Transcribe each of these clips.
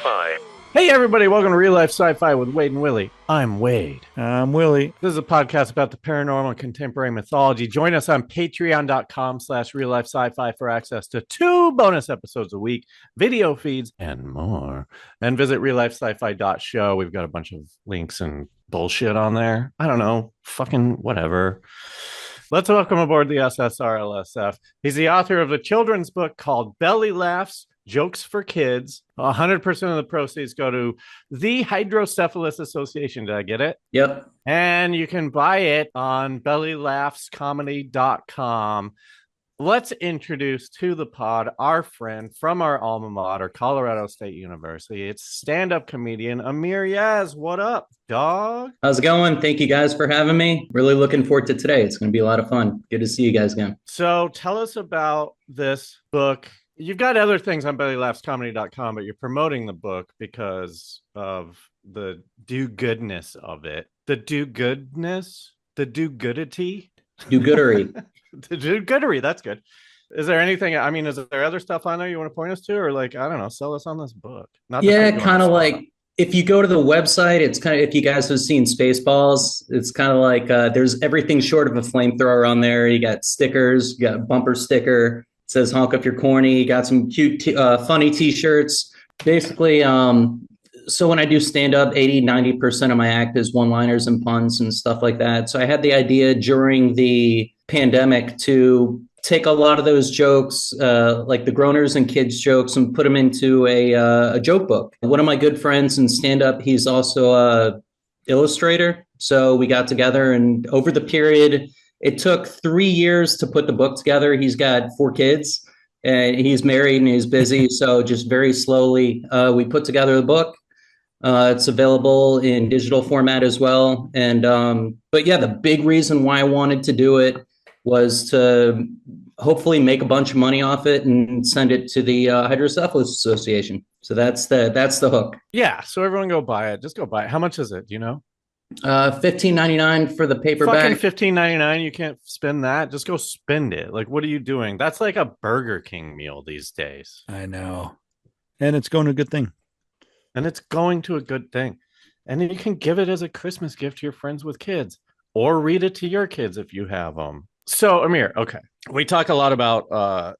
Sci-Fi. Hey everybody, welcome to Real Life Sci-Fi with Wade and Willie. I'm Wade. I'm Willie. This is a podcast about the paranormal and contemporary mythology. Join us on patreon.com/reallifesci-fi for access to 2 bonus episodes a week, video feeds, and more. And visit RealLifeSciFi.show. We've got a bunch of links and bullshit on there. I don't know, fucking whatever. Let's welcome aboard the SSRLSF. He's the author of a children's book called Belly Laughs, Jokes for Kids. 100% of the proceeds go to the Hydrocephalus Association. Did I get it? Yep. And you can buy it on bellylaughscomedy.com. Let's introduce to the pod our friend from our alma mater, Colorado State University. It's stand-up comedian Amir Yaz. What up, dog? How's it going? Thank you guys for having me. Really looking forward to today. It's going to be a lot of fun. Good to see you guys again. So tell us about this book. You've got other things on bellylaughscomedy.com, but you're promoting the book because of the do-goodness of it. The do-goodness? The do-goodity? Do-goodery. The do-goodery, that's good. Is there anything, I mean, is there other stuff on there you want to point us to? Or like, I don't know, sell us on this book? Yeah, kind of like, if you go to the website, it's kind of, if you guys have seen Spaceballs, it's kind of like, there's everything short of a flamethrower on there. You got stickers, you got a bumper sticker. It says honk if you're corny. You got some cute, funny t-shirts. Basically, so when I do stand-up, 80-90% of my act is one-liners and puns and stuff like that. So I had the idea during the pandemic to take a lot of those jokes, like the groaners and kids jokes, and put them into a joke book. One of my good friends in stand-up, he's also a illustrator. So we got together, and over the period, it took 3 years to put the book together. He's got 4 kids, and he's married and he's busy. So just very slowly, we put together the book. It's available in digital format as well. And but yeah, the big reason why I wanted to do it was to hopefully make a bunch of money off it and send it to the Hydrocephalus Association. So that's the hook. Yeah. So everyone go buy it. Just go buy it. How much is it? Do you know? $15.99 for the paperback. Fucking $15.99. You can't spend that. Just go spend it. Like, what are you doing? That's like a Burger King meal these days. I know. And it's going to a good thing. And it's going to a good thing. And you can give it as a Christmas gift to your friends with kids, or read it to your kids if you have them. So, Amir, okay. We talk a lot about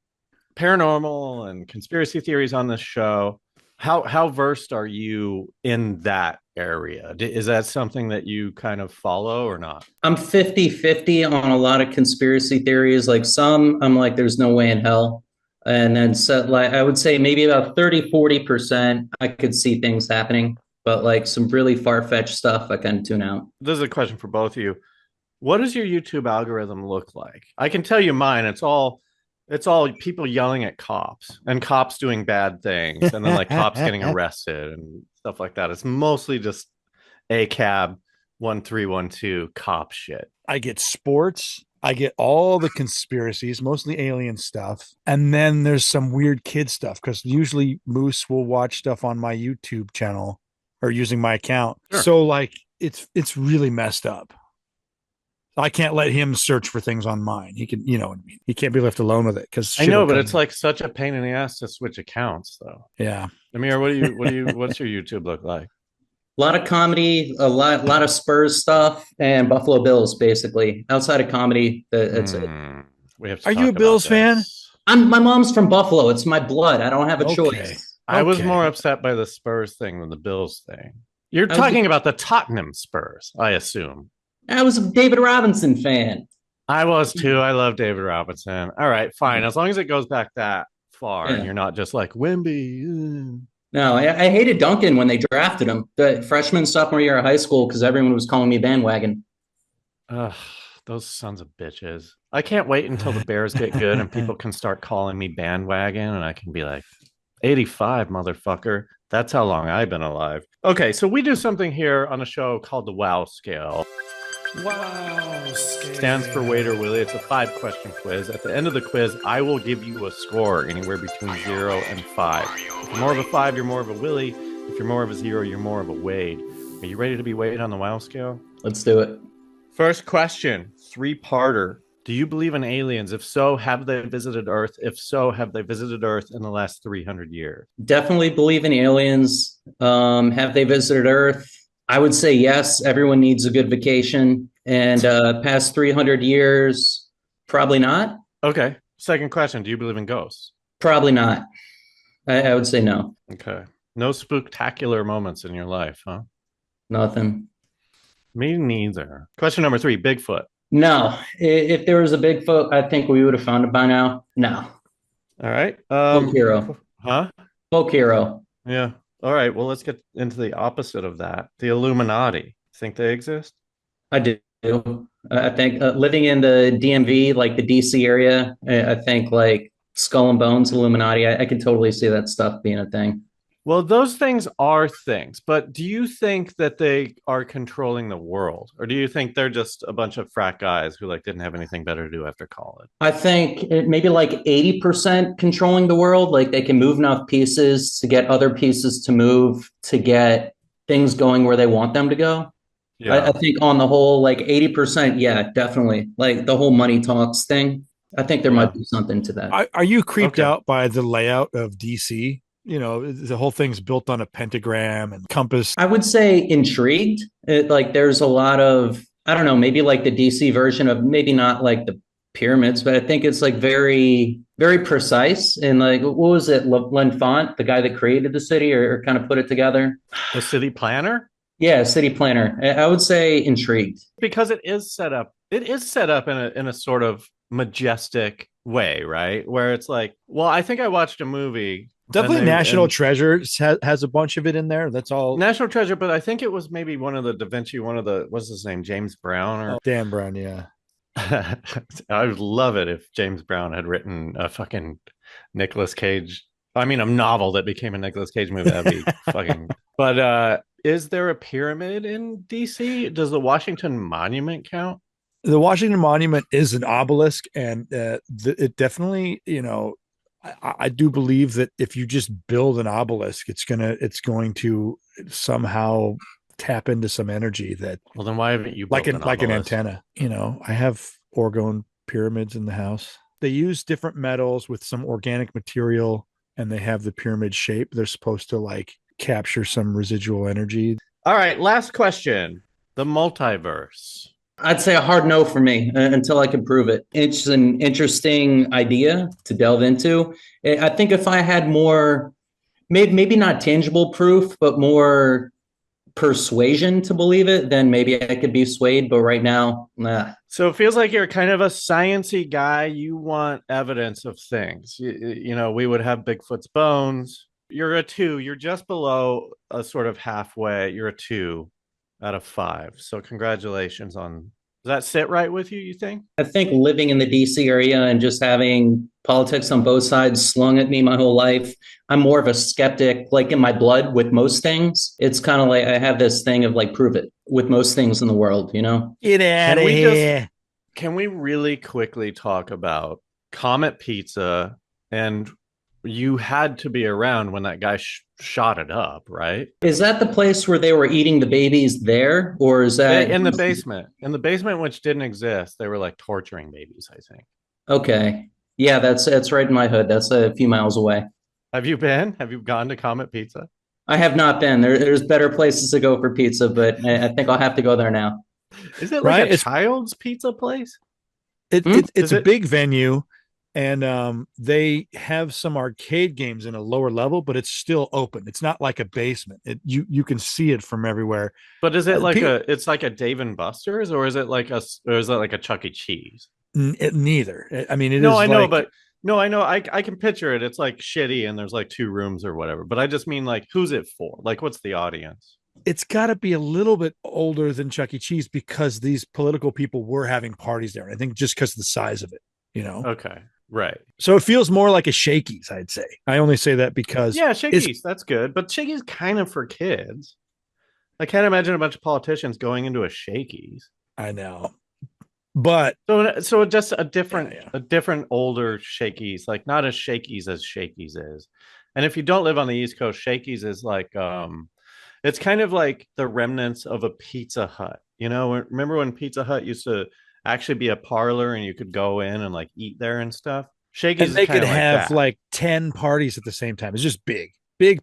paranormal and conspiracy theories on this show. How versed are you in that area? Is that something that you kind of follow or not? I'm 50-50 on a lot of conspiracy theories. Like some, I'm like, there's no way in hell. And then so, like, I would say maybe about 30-40%, I could see things happening. But like some really far-fetched stuff, I kind of tune out. This is a question for both of you. What does your YouTube algorithm look like? I can tell you mine. It's all people yelling at cops and cops doing bad things, and then like cops getting arrested and stuff like that. It's mostly just ACAB 1312 cop shit. I get sports. I get all the conspiracies, mostly alien stuff. And then there's some weird kid stuff, because usually Moose will watch stuff on my YouTube channel or using my account. Sure. So like it's really messed up. I can't let him search for things on mine. He can, you know what I mean? He can't be left alone with it, because I know, but it's like such a pain in the ass to switch accounts, though. Yeah. Amir, what's your YouTube look like? A lot of comedy, a lot of Spurs stuff, and Buffalo Bills, basically. Outside of comedy, that's it. We have to Are you a Bills fan? My mom's from Buffalo. It's my blood. I don't have a choice. I was more upset by the Spurs thing than the Bills thing. You're talking about the Tottenham Spurs, I assume. I was a David Robinson fan. I was too. I love David Robinson. All right, fine. As long as it goes back that far, and you're not just like Wemby. No, I hated Duncan when they drafted him, the freshman, sophomore year of high school, because everyone was calling me bandwagon. Ugh, those sons of bitches. I can't wait until the Bears get good and people can start calling me bandwagon, and I can be like, 85, motherfucker. That's how long I've been alive. Okay, so we do something here on a show called the WoW Scale. Wow. Stands for Wade or Willie. It's a 5-question quiz. At the end of the quiz, I will give you a score anywhere between 0 and 5. If you're more of a 5, you're more of a Willie. If you're more of a 0, you're more of a Wade. Are you ready to be Wade on the WoW Scale? Let's do it. First question, 3-parter. Do you believe in aliens? If so, have they visited Earth? If so, have they visited Earth in the last 300 years? Definitely believe in aliens. Have they visited Earth? I would say yes. Everyone needs a good vacation. And past 300 years, probably not. Okay. Second question. Do you believe in ghosts? Probably not. I would say no. Okay. No spectacular moments in your life, huh? Nothing. Me neither. Question number 3, Bigfoot. No. If there was a Bigfoot, I think we would have found it by now. No. All right. Folk hero. Huh? Folk hero. Yeah. All right. Well, let's get into the opposite of that. The Illuminati. Think they exist? I do. I think living in the DMV, like the DC area, I think like Skull and Bones, Illuminati, I can totally see that stuff being a thing. Well, those things are things, but do you think that they are controlling the world? Or do you think they're just a bunch of frat guys who like didn't have anything better to do after college? I think maybe like 80% controlling the world. Like they can move enough pieces to get other pieces to move to get things going where they want them to go. Yeah. I think on the whole, like 80%, yeah, definitely. Like the whole money talks thing. I think there might be something to that. Are you creeped out by the layout of DC? You know, the whole thing's built on a pentagram and compass. I would say intrigued. Like there's a lot of, I don't know, maybe like the DC version of maybe not like the pyramids, but I think it's like very, very precise. And like, what was it? L'Enfant, the guy that created the city or kind of put it together? The city planner? Yeah, city planner. I would say intrigued. Because it is set up. It is set up in a sort of majestic way, right? Where it's like, well, I think I watched a movie. Definitely National Treasure has a bunch of it in there. That's all. National Treasure, but I think it was maybe one of the Da Vinci, one of the, what's his name, James Brown? Or Dan Brown, yeah. I would love it if James Brown had written a fucking Nicolas Cage. I mean, a novel that became a Nicolas Cage movie. That'd be fucking. But is there a pyramid in DC? Does the Washington Monument count? The Washington Monument is an obelisk, and it definitely, I do believe that if you just build an obelisk, it's going to somehow tap into some energy that. Well, then why haven't you built like an antenna? I have orgone pyramids in the house. They use different metals with some organic material, and they have the pyramid shape. They're supposed to like capture some residual energy. All right, last question. The multiverse. I'd say a hard no for me until I can prove it. It's an interesting idea to delve into. I think if I had more, maybe not tangible proof, but more persuasion to believe it, then maybe I could be swayed. But right now, nah. So it feels like you're kind of a sciencey guy. You want evidence of things. We would have Bigfoot's bones. You're a 2. You're just below a sort of halfway. You're a 2 out of 5. So congratulations on. Does that sit right with you, you think? I think living in the DC area and just having politics on both sides slung at me my whole life, I'm more of a skeptic, like in my blood with most things. It's kind of like I have this thing of like, prove it with most things in the world, Get out of here. Can we really quickly talk about Comet Pizza? And you had to be around when that guy shot it up, right? Is that the place where they were eating the babies there? Or is that in the basement? In the basement, which didn't exist, they were like torturing babies, I think. Okay. Yeah, that's right in my hood. That's a few miles away. Have you been? Have you gone to Comet Pizza? I have not been. There's better places to go for pizza, but I think I'll have to go there now. Is it like a child's pizza place? It's a big venue. And they have some arcade games in a lower level, but it's still open. It's not like a basement. You can see it from everywhere. But is it like it's like a Dave and Buster's, or is it like a Chuck E. Cheese? Neither. I mean, it is. No, I know, but no, I know. I can picture it. It's like shitty, and there's like 2 rooms or whatever. But I just mean like, who's it for? Like, what's the audience? It's got to be a little bit older than Chuck E. Cheese because these political people were having parties there. I think just because of the size of it, Okay. Right. So it feels more like a Shakey's, I'd say. I only say that because Shakey's, that's good. But Shakey's kind of for kids. I can't imagine a bunch of politicians going into a Shakey's. I know. But so just a different older Shakey's, like not as Shakey's as Shakey's is. And if you don't live on the East Coast, Shakey's is like it's kind of like the remnants of a Pizza Hut. Remember when Pizza Hut used to actually be a parlor and you could go in and like eat there and stuff. Shakey's And they kind could of like have that. like 10 parties at the same time. It's just big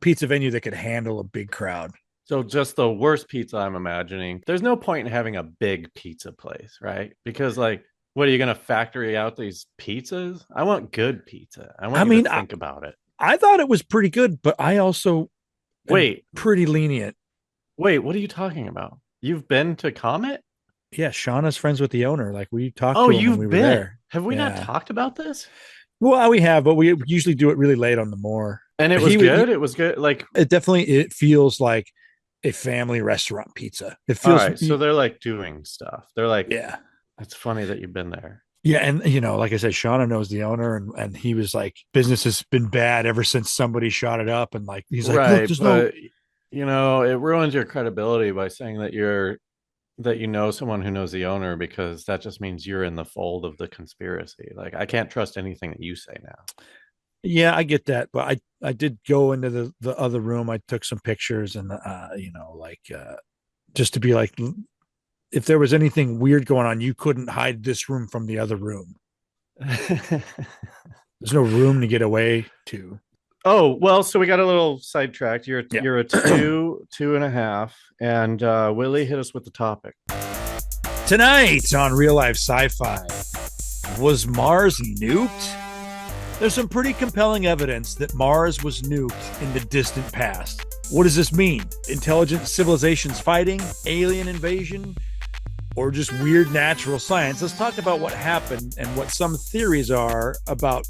pizza venue that could handle a big crowd. So just the worst pizza I'm imagining. There's no point in having a big pizza place, right? Because like, what are you going to factory out these pizzas? I want good pizza. I want I you mean, to think about it. I thought it was pretty good, but I also am Wait, pretty lenient. what are you talking about? You've been to Comet? Yeah, Shauna's friends with the owner. Like we talked Oh, to him when we you've were been. there. Have we not Yeah. talked about this? Well, we have, but we usually do it really late on the moor. And it was good. It was good. Like, It feels like a family restaurant pizza. It all feels right. So they're like doing stuff. They're like, yeah. it's funny that you've been there. Yeah, and like I said, Shauna knows the owner, and he was like, business has been bad ever since somebody shot it up, and like he's like, Right, look, there's but it ruins your credibility by saying that you know someone who knows the owner, because that just means you're in the fold of the conspiracy. Like, I can't trust anything that you say now. Yeah, I get that, but I did go into the other room. I took some pictures, and just to be like, if there was anything weird going on, you couldn't hide this room from the other room. There's no room to get away to. Oh, well, so we got a little sidetracked. You're Yeah. a 2.5, and Willie hit us with the topic. Tonight on Real Life Sci-Fi, was Mars nuked? There's some pretty compelling evidence that Mars was nuked in the distant past. What does this mean? Intelligent civilizations fighting? Alien invasion? Or just weird natural science? Let's talk about what happened and what some theories are about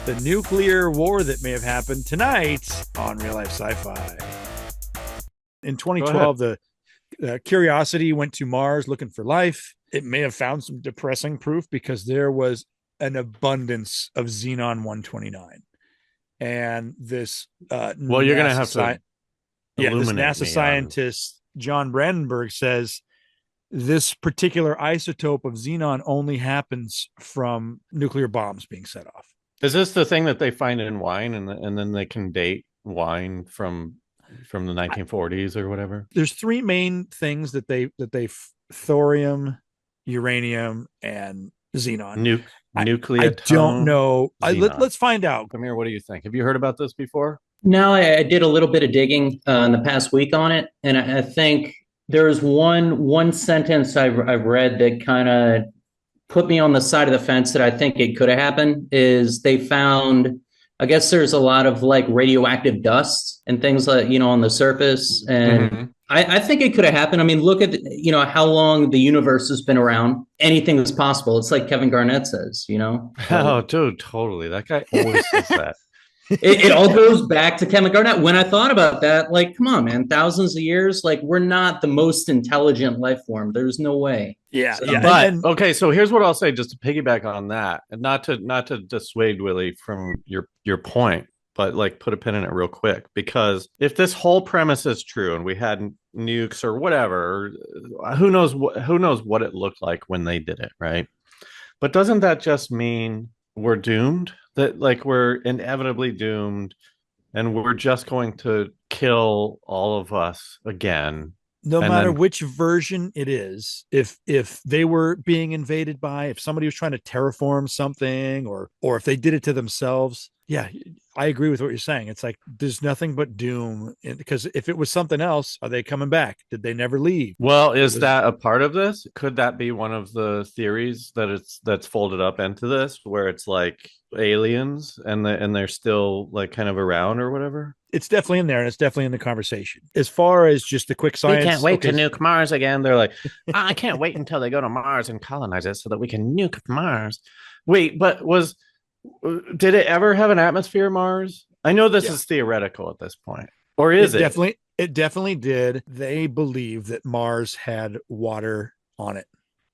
the nuclear war that may have happened tonight on Real Life Sci-Fi. In 2012, the Curiosity went to Mars looking for life. It may have found some depressing proof because there was an abundance of Xenon 129. And this well, you're going to have to this NASA scientist, John Brandenburg, says this particular isotope of xenon only happens from nuclear bombs being set off. Is this the thing that they find in wine, and then they can date wine from the 1940s or whatever? There's three main things that they thorium, uranium, and xenon. Nucleotome. I don't know. Let's find out. Amir, what do you think? Have you heard about this before? No, I did a little bit of digging in the past week on it, and I think there's one sentence I've read that kind of put me on the side of the fence that I think it could have happened. Is they found, I guess there's a lot of like radioactive dust and things like, on the surface, and I think it could have happened. I mean, look at how long the universe has been around. Anything is possible. It's like Kevin Garnett says, Oh, dude, totally. That guy always says that. It all goes back to Kevin Garnett. When I thought about that, like, come on, man, thousands of years, like, we're not the most intelligent life form. There's no way. Yeah, So, yeah. But okay, so here's what I'll say, just to piggyback on that, and not to dissuade Willie from your point, but like put a pin in it real quick, because if this whole premise is true and we had nukes or whatever, who knows what it looked like when they did it, right? But doesn't that just mean we're doomed? That like we're inevitably doomed, and we're just going to kill all of us again, no matter which version it is. If they were being invaded by, if somebody was trying to terraform something, or if they did it to themselves, yeah, I agree with what you're saying. It's like there's nothing but doom, because if it was something else, are they coming back? Did they never leave? Well, that a part of this? Could that be one of the theories that's folded up into this, where it's like aliens and they're still like kind of around or whatever? It's definitely in there, and it's definitely in the conversation. As far as just the quick science, we can't wait to nuke Mars again. They're like, I can't wait until they go to Mars and colonize it so that we can nuke Mars. Wait, but did it ever have an atmosphere, Mars? I know this is theoretical at this point. Or is it? It definitely did. They believe that Mars had water on it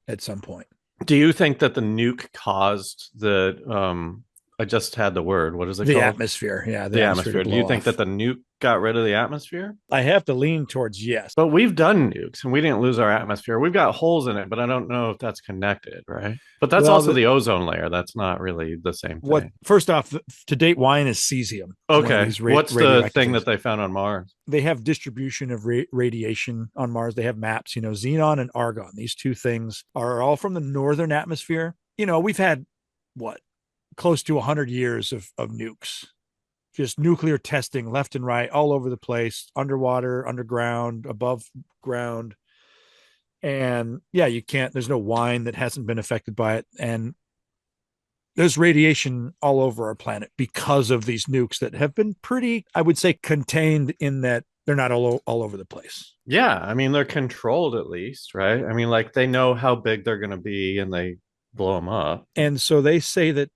at some point. Do you think that the nuke caused the I just had the word. What is it The called? atmosphere. Yeah, The atmosphere. to Do you blow think off. that the nuke got rid of the atmosphere? I have to lean towards yes. But we've done nukes and we didn't lose our atmosphere. We've got holes in it, but I don't know if that's connected, right? But that's Well, also the ozone layer. That's not really the same what thing. first off, to date, wine is cesium. Okay. What's the thing things that they found on Mars? they have distribution of radiation on Mars. They have maps, xenon and argon. These two things are all from the northern atmosphere. We've had what, close to 100 years of nukes, just nuclear testing left and right, all over the place, underwater, underground, above ground. And yeah, there's no wine that hasn't been affected by it. And there's radiation all over our planet because of these nukes that have been pretty, I would say, contained in that they're not all over the place. Yeah. I mean, they're controlled at least, right? I mean, like they know how big they're going to be and they blow them up. And so they say that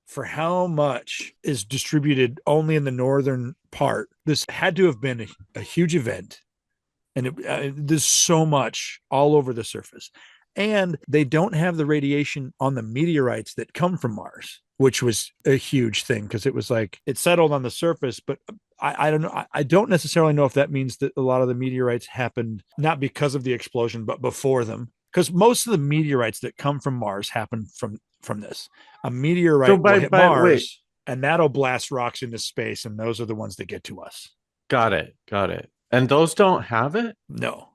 for how much is distributed only in the northern part, this had to have been a huge event. And there's so much all over the surface. And they don't have the radiation on the meteorites that come from Mars, which was a huge thing because it was like it settled on the surface. But I don't know. I don't necessarily know if that means that a lot of the meteorites happened not because of the explosion, but before them. Because most of the meteorites that come from Mars happen from this. A meteorite will hit Mars, and that'll blast rocks into space, and those are the ones that get to us. Got it. And those don't have it? No.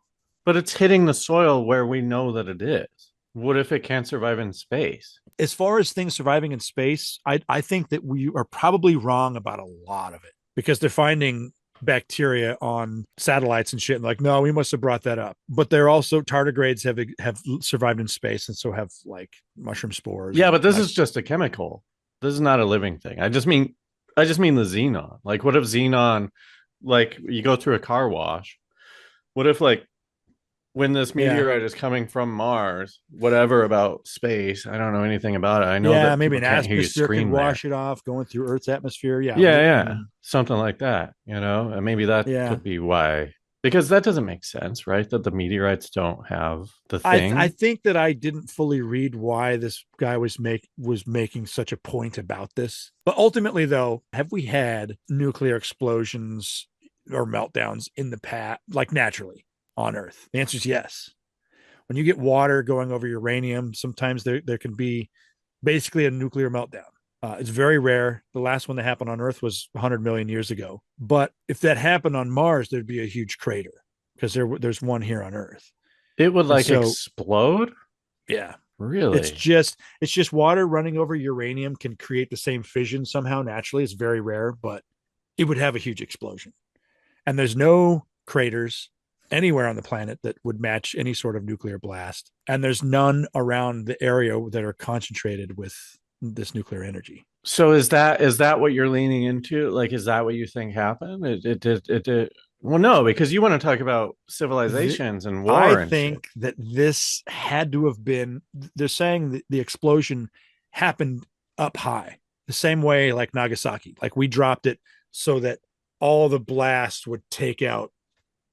But it's hitting the soil where we know that it is. What if it can't survive in space? As far as things surviving in space, I think that we are probably wrong about a lot of it because they're finding bacteria on satellites and shit. And like, no, we must have brought that up. But they're also tardigrades have survived in space and so have like mushroom spores. Yeah, but this is just a chemical. This is not a living thing. I just mean the xenon. Like, what if xenon, like you go through a car wash? What if like when this meteorite is coming from Mars, whatever about space, I don't know anything about it. I know that maybe an atmosphere could wash it off going through Earth's atmosphere. Yeah. Something like that, and maybe that could be why. Because that doesn't make sense, right? That the meteorites don't have the thing. I think that I didn't fully read why this guy was making such a point about this. But ultimately, though, have we had nuclear explosions or meltdowns in the past, like naturally on Earth? The answer is yes. When you get water going over uranium, sometimes there can be basically a nuclear meltdown. It's very rare. The last one that happened on Earth was 100 million years ago. But if that happened on Mars, there'd be a huge crater because there's one here on Earth. It would explode? Yeah. Really? It's just water running over uranium can create the same fission somehow naturally. It's very rare, but it would have a huge explosion. And there's no craters anywhere on the planet that would match any sort of nuclear blast. And there's none around the area that are concentrated with this nuclear energy. So is that what you're leaning into? Like, is that what you think happened? It did. Well, no, because you want to talk about civilizations and war. I think that this had to have been, they're saying that the explosion happened up high, the same way like Nagasaki. Like we dropped it so that all the blast would take out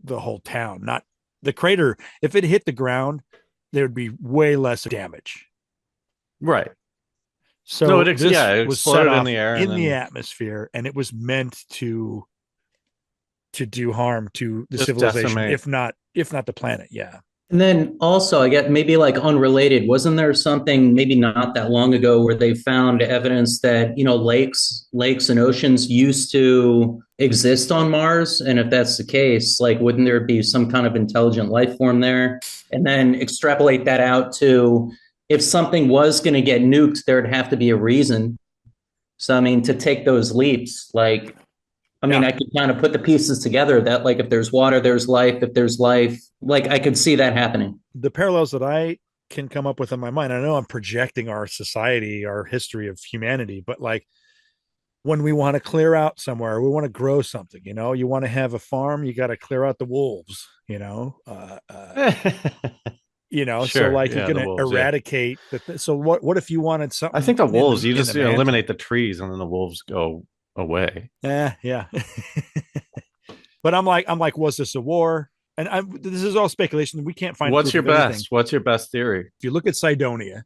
the whole town, not the crater. If it hit the ground, there would be way less damage. Right. So it exploded in the air, the atmosphere, and it was meant to do harm to the civilization, decimate. if not the planet. Yeah. And then also, I get maybe like unrelated. Wasn't there something maybe not that long ago where they found evidence that lakes and oceans used to exist on Mars? And if that's the case, like, wouldn't there be some kind of intelligent life form there? And then extrapolate that out to, if something was going to get nuked, there'd have to be a reason. So, I mean, to take those leaps, like, I could kind of put the pieces together that, like, if there's water, there's life. If there's life, like, I could see that happening. The parallels that I can come up with in my mind, I know I'm projecting our society, our history of humanity, but like when we want to clear out somewhere, we want to grow something, you want to have a farm, you got to clear out the wolves, Sure. So like you're going to eradicate so what if you wanted something? I think the wolves, you just eliminate the trees and then the wolves go away. Yeah. But I'm like, was this a war? And this is all speculation. We can't find. What's your best theory? If you look at Cydonia,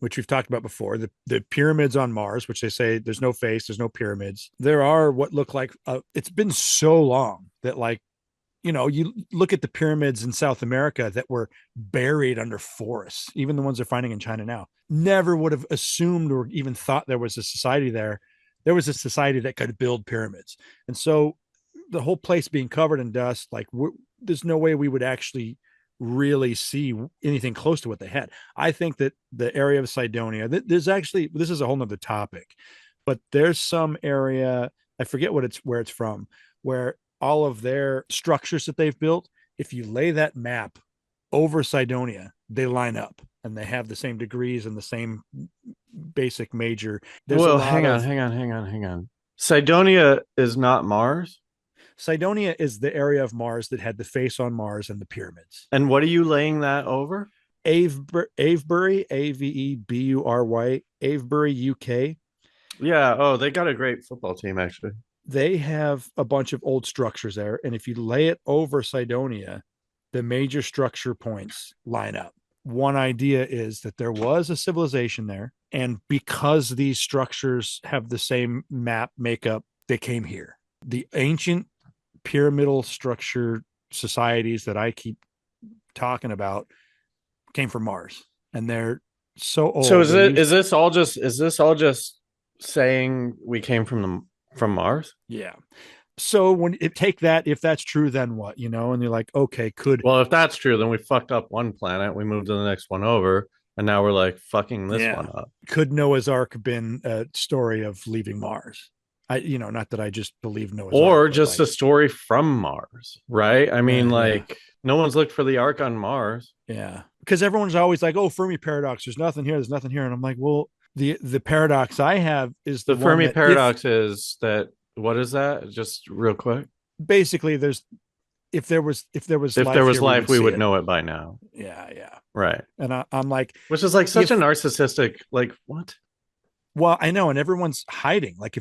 which we've talked about before, the pyramids on Mars, which they say there's no face, there's no pyramids. There are what look like, it's been so long that like, you look at the pyramids in South America that were buried under forests, even the ones they're finding in China now. Never would have assumed or even thought there was a society there. There was a society that could build pyramids. And so the whole place being covered in dust, like there's no way we would actually really see anything close to what they had. I think that the area of Cydonia, there's actually, this is a whole nother topic, but there's some area, I forget where it's from, where all of their structures that they've built, if you lay that map over Cydonia, they line up and they have the same degrees and the same basic major. Well, hang on. Cydonia is not Mars? Cydonia is the area of Mars that had the face on Mars and the pyramids. And what are you laying that over? Avebury, Avebury, Avebury, UK. Yeah. Oh, they got a great football team, actually. They have a bunch of old structures there. And if you lay it over Cydonia, the major structure points line up. One idea is that there was a civilization there. And because these structures have the same map makeup, they came here. The ancient pyramidal structure societies that I keep talking about came from Mars. And they're so old. So is this all just saying we came from Mars? Yeah. So when it take that, if that's true, then what, and you're like, okay, well, if that's true, then we fucked up one planet, we moved to the next one over, and now we're like fucking this one up. Could Noah's Ark have been a story of leaving Mars? Not that I just believe Noah's or Ark, just a story from Mars, right? I mean, no one's looked for the Ark on Mars. Yeah. Because everyone's always like, oh, Fermi paradox, there's nothing here. And I'm like, well, the paradox I have is the Fermi paradox is that, what is that? Just real quick. Basically, if there was life, we would know it by now. Yeah. Right. And I'm like, which is like such a narcissistic, like, what? Well, I know, and everyone's hiding. Like,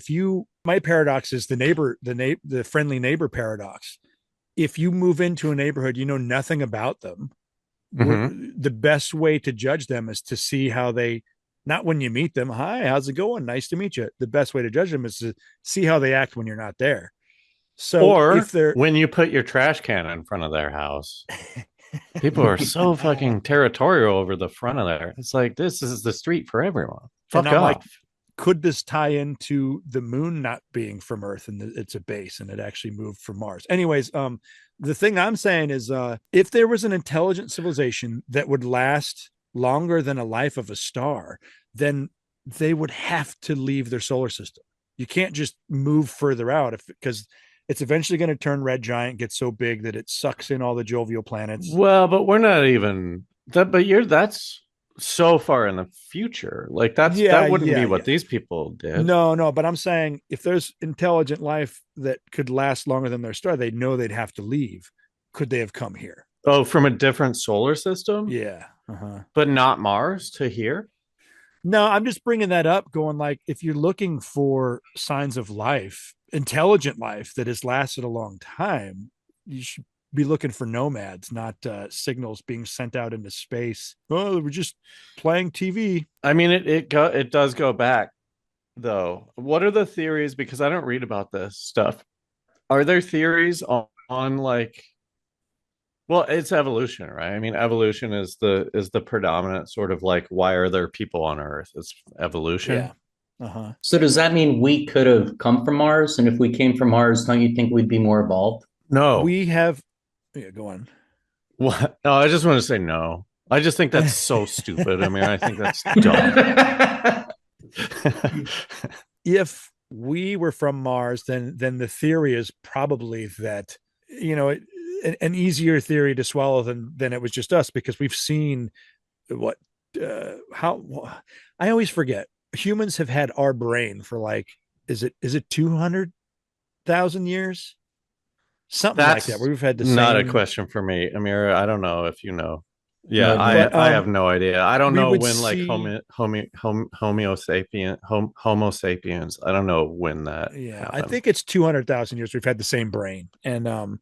my paradox is the friendly neighbor paradox. If you move into a neighborhood, you know nothing about them. The best way to judge them is to see how they, not when you meet them, hi, how's it going? Nice to meet you. The best way to judge them is to see how they act when you're not there. So, or if when you put your trash can in front of their house, people are so fucking territorial over the front of there. It's like, this is the street for everyone. Fuck off. Like, could this tie into the moon not being from Earth and it's a base and it actually moved from Mars? Anyways, the thing I'm saying is, if there was an intelligent civilization that would last longer than a life of a star, then they would have to leave their solar system. You can't just move further out because it's eventually going to turn red giant, get so big that it sucks in all the jovial planets. Well, but we're not even that. But that's so far in the future. Like that wouldn't be what these people did. No. But I'm saying if there's intelligent life that could last longer than their star, they know they'd have to leave. Could they have come here? Oh, from a different solar system? Yeah. But not Mars to here? No, I'm just bringing that up, going like, if you're looking for signs of life, intelligent life that has lasted a long time, you should be looking for nomads, not signals being sent out into space. Oh, we're just playing TV. I mean, it does go back, though. What are the theories? Because I don't read about this stuff. Are there theories on like, well, it's evolution, right? I mean, evolution is the predominant sort of like, why are there people on Earth? It's evolution. Yeah. So does that mean we could have come from Mars? And if we came from Mars, don't you think we'd be more evolved? No. We have... Yeah, go on. What? No, I just want to say no. I just think that's so stupid. I mean, I think that's dumb. If we were from Mars, then the theory is probably that, an easier theory to swallow than it was just us, because we've seen how I always forget. Humans have had our brain for like, is it 200,000 years? Something like that. We've had the same... Not a question for me, Amir. I don't know if you know. Yeah, I have no idea. I don't know when like Homo sapiens. I don't know when that. Yeah, happened. I think it's 200,000 years. We've had the same brain, and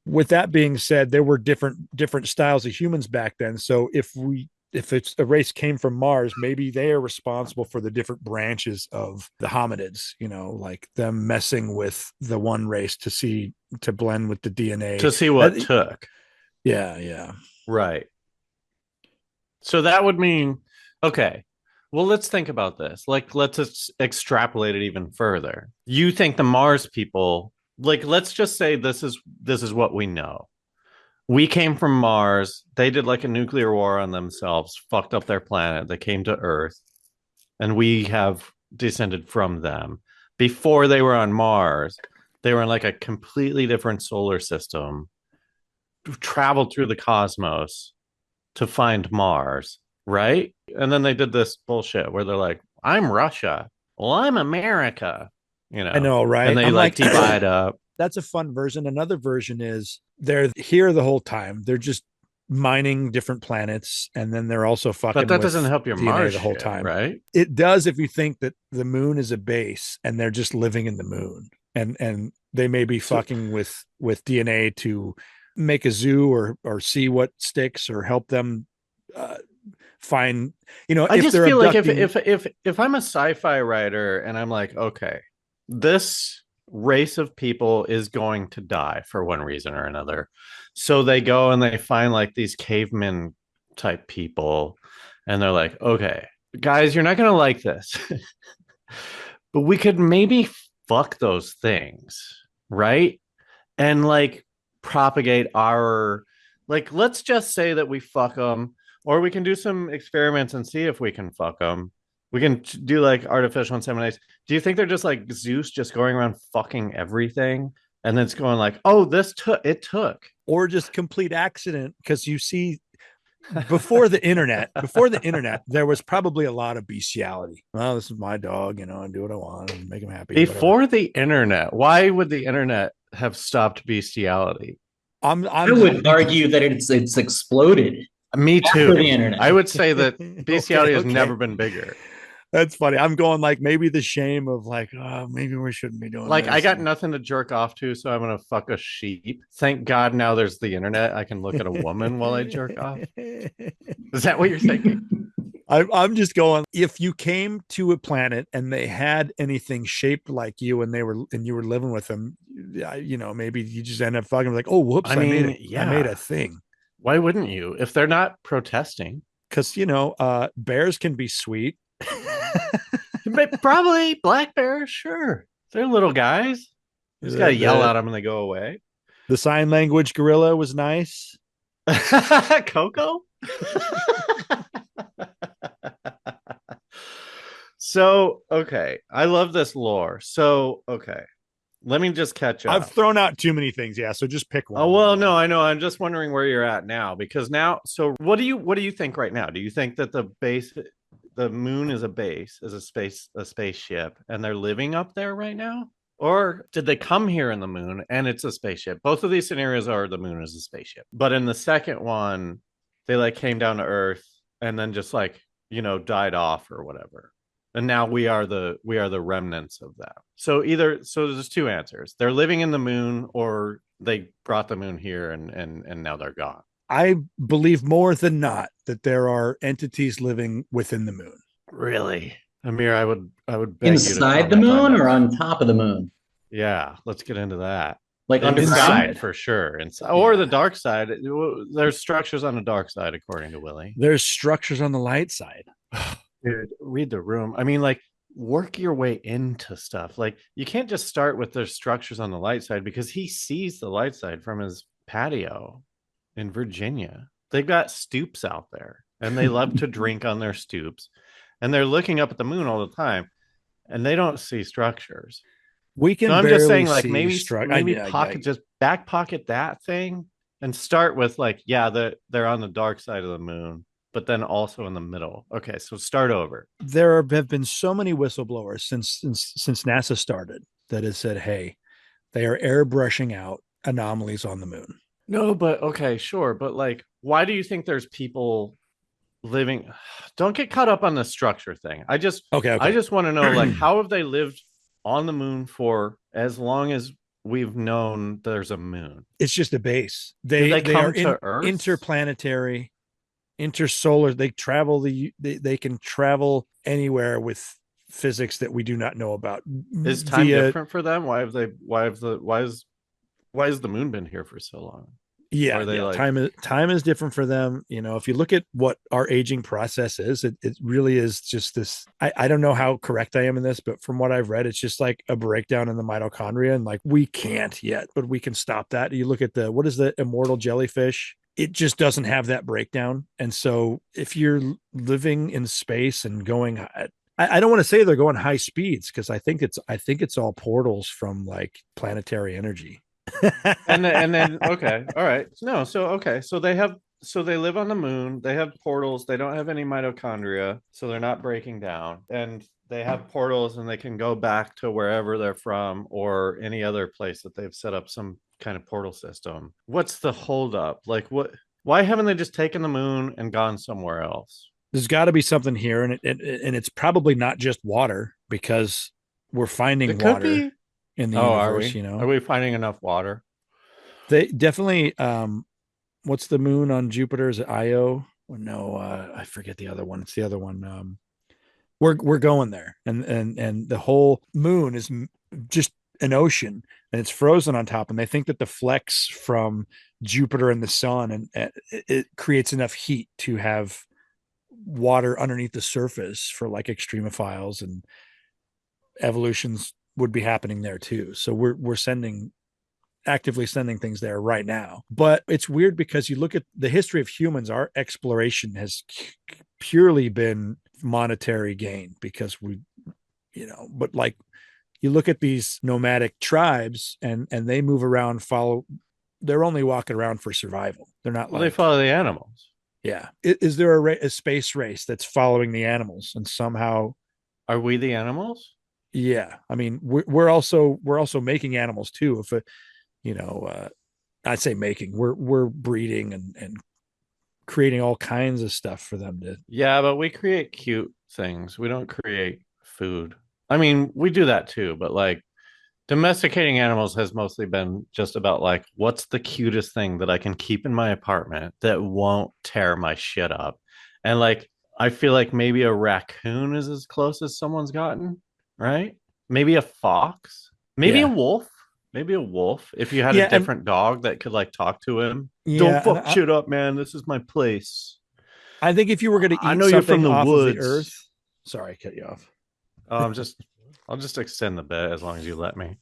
with that being said, there were different styles of humans back then. So if we if it's a race came from Mars, maybe they are responsible for the different branches of the hominids, like them messing with the one race to blend with the DNA. To see what took. Yeah. Right. So that would mean, okay, well, let's think about this. Like, let's extrapolate it even further. You think the Mars people, like, let's just say this is what we know. We came from Mars. They did like a nuclear war on themselves, fucked up their planet. They came to Earth, and we have descended from them. Before they were on Mars, they were in like a completely different solar system, traveled through the cosmos to find Mars, right? And then they did this bullshit where they're like, I'm Russia. Well, I'm America, I know, right? And they I'm like divide up. That's a fun version. Another version is they're here the whole time. They're just mining different planets, and then they're also fucking. But that doesn't help your DNA Mars the whole shit, time, right? It does if you think that the moon is a base and they're just living in the moon, and they may be fucking with DNA to make a zoo or see what sticks or help them find. I just feel like if I'm a sci-fi writer and I'm like, okay, this race of people is going to die for one reason or another. So they go and they find like these cavemen type people, and they're like, okay, guys, you're not going to like this, but we could maybe fuck those things, right? And like propagate our, like, let's just say that we fuck them, or we can do some experiments and see if we can fuck them. We can do like artificial insemination. Do you think they're just like Zeus just going around fucking everything? And then it's going like, oh, it took. Or just complete accident. Because you see, before the internet, there was probably a lot of bestiality. Well, this is my dog, I do what I want and make him happy. Before the internet, why would the internet have stopped bestiality? I would argue that it's exploded. Me too. The internet. I would say that bestiality has never been bigger. That's funny. I'm going like maybe the shame of like, oh, maybe we shouldn't be doing like this. I got nothing to jerk off to, so I'm gonna fuck a sheep. Thank God now there's the internet. I can look at a woman while I jerk off. Is that what you're thinking? I'm just going, if you came to a planet and they had anything shaped like you and you were living with them, maybe you just end up fucking like, oh, whoops, I made it. Yeah. I made a thing. Why wouldn't you? If they're not protesting. Because, bears can be sweet. Probably black bears, sure. They're little guys. You just gotta yell at them and they go away. The sign language gorilla was nice. Coco? So, okay. I love this lore. So, okay. Let me just catch up. I've thrown out too many things, yeah. So just pick one. Oh well, no, I know. I'm just wondering where you're at now, because now. So what do you think right now? Do you think that the moon is a base, is a spaceship, and they're living up there right now, or did they come here in the moon and it's a spaceship? Both of these scenarios are the moon is a spaceship, but in the second one, they like came down to Earth and then just like died off or whatever. And now we are the remnants of that. So there's two answers. They're living in the moon, or they brought the moon here and now they're gone. I believe more than not that there are entities living within the moon. Really? Amir, I would beg inside you the moon or on top of the moon? Yeah, let's get into that. Like inside for sure. Inside, or the dark side. There's structures on the dark side, according to Willie. There's structures on the light side. Dude, read the room. I mean, like, work your way into stuff. Like, you can't just start with there's structures on the light side, because he sees the light side from his patio in Virginia. They've got stoops out there, and they love to drink on their stoops, and they're looking up at the moon all the time, and they don't see structures. We can. So I'm just saying, like, maybe pocket just back pocket that thing and start with like, yeah, they're on the dark side of the moon, but then also in the middle. Okay, so start over. There have been so many whistleblowers since NASA started that has said, hey, they are airbrushing out anomalies on the moon. No, but okay, sure. But like, why do you think there's people living? Don't get caught up on the structure thing. I just want to know, like, how have they lived on the moon for as long as we've known there's a moon? It's just a base. They come are to Earth? Interplanetary. intersolar. They travel they can travel anywhere with physics that we do not know about. Is time different for them? Why has the moon been here for so long? Yeah, Or are they like time is different for them. You know, if you look at what our aging process is, it really is just this. I don't know how correct I am in this, but from what I've read, it's just like a breakdown in the mitochondria, and like we can't yet, but we can stop that. You look at what is the immortal jellyfish? It just doesn't have that breakdown, and so if you're living in space and going, I don't want to say they're going high speeds because I think it's all portals from like planetary energy. and then okay, all right. No, so they live on the moon, they have portals, they don't have any mitochondria, so they're not breaking down, and they have portals and they can go back to wherever they're from or any other place that they've set up some kind of portal system. What's the holdup? Like why haven't they just taken the moon and gone somewhere else? There's got to be something here, and it's probably not just water because we're finding It could water be. in the Oh, universe. You know, are we finding enough water? they definitely. What's the moon on Jupiter? Is it Io? Or no, I forget the other one. It's the other one. We're going there, and the whole moon is just an ocean, and it's frozen on top. And they think that the flex from Jupiter and the sun and it creates enough heat to have water underneath the surface for like extremophiles, and evolutions would be happening there too. So we're actively sending things there right now. But it's weird because you look at the history of humans, our exploration has purely been monetary gain because but like you look at these nomadic tribes and they move around, they're only walking around for survival. They're not they follow the animals. Yeah. Is there a space race that's following the animals and somehow are we the animals? Yeah. I mean, we're also making animals too. If I'd say making, we're breeding and creating all kinds of stuff for them to. Yeah, but we create cute things. We don't create food. I mean, we do that too, but like domesticating animals has mostly been just about like, what's the cutest thing that I can keep in my apartment that won't tear my shit up? And like, I feel like maybe a raccoon is as close as someone's gotten, right? Maybe a fox, maybe a wolf. Maybe a wolf. If you had a different dog that could like talk to him. Don't fuck shit up, man. This is my place. I think if you were going to eat, I know you're from the woods. Of the earth. Sorry, I cut you off. I'll just extend the bit as long as you let me.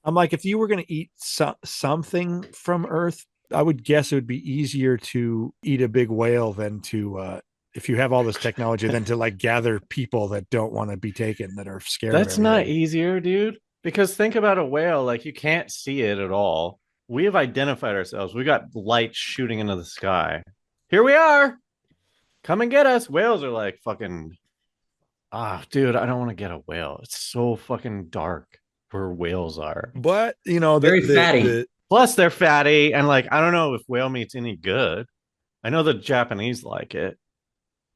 I'm like, if you were going to eat something from Earth, I would guess it would be easier to eat a big whale than to, if you have all this technology, than to like gather people that don't want to be taken, that are scared. That's not easier, dude. Because think about a whale, like you can't see it at all. We have identified ourselves. We got light shooting into the sky. Here we are. Come and get us. Whales are like fucking, dude, I don't want to get a whale. It's so fucking dark where whales are. But, very fatty. Plus they're fatty. And like, I don't know if whale meat's any good. I know the Japanese like it.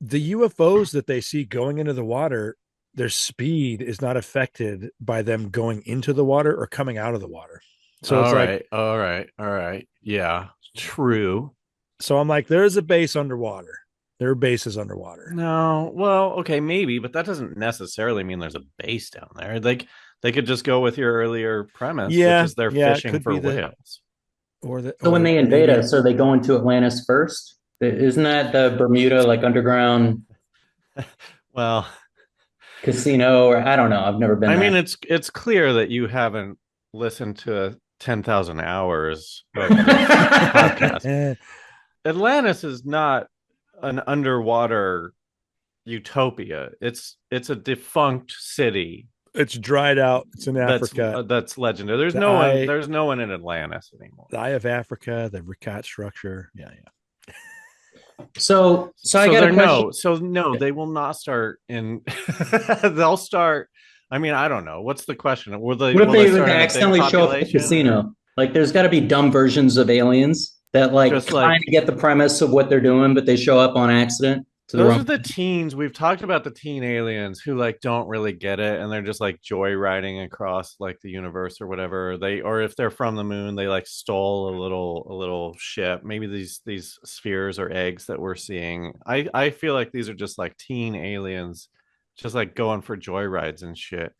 The UFOs that they see going into the water, their speed is not affected by them going into the water or coming out of the water. So it's all right. Yeah, true. So I'm like, there's a base underwater. Their base is underwater. No, well, okay, maybe, but that doesn't necessarily mean there's a base down there. They could just go with your earlier premise, which is they're fishing for whales. So when they invade us, are they going to Atlantis first? Isn't that the Bermuda like underground? Well, casino, or I don't know. I've never been. I mean, it's clear that you haven't listened to 10,000 hours of podcast. Atlantis is not an underwater utopia. It's a defunct city. It's dried out. It's in Africa. That's legendary. There's no one in Atlantis anymore. The Eye of Africa, the Ricat structure. Yeah. So I got a question. They will not start in. They'll start. I mean, I don't know. What's the question? What if they accidentally show up at the casino? Like, there's got to be dumb versions of aliens that like trying to get the premise of what they're doing, but they show up on accident to the Those are wrong. the teens. We've talked about the teen aliens who like don't really get it and they're just like joyriding across like the universe or whatever. Or if they're from the moon, they like stole a little ship. Maybe these spheres or eggs that we're seeing. I feel like these are just like teen aliens just like going for joyrides and shit.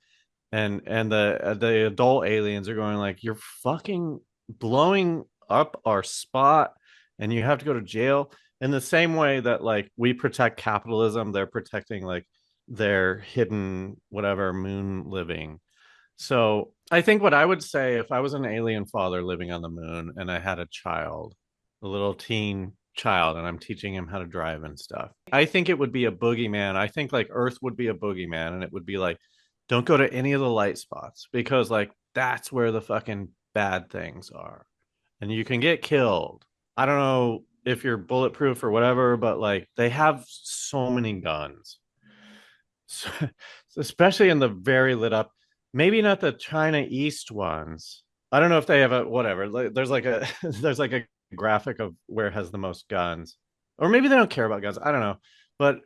And the adult aliens are going like you're fucking blowing up our spot and you have to go to jail in the same way that like we protect capitalism, they're protecting like their hidden whatever moon living. So I think what I would say if I was an alien father living on the moon and I had a child, a little teen child, and I'm teaching him how to drive and stuff, I think it would be a boogeyman. I think like Earth would be a boogeyman, and it would be like, don't go to any of the light spots because like that's where the fucking bad things are, and you can get killed. I don't know if you're bulletproof or whatever, but like they have so many guns. So, especially in the very lit up, maybe not the China East ones. I don't know if they have a whatever. There's like a there's like a graphic of where it has the most guns, or maybe they don't care about guns. I don't know, but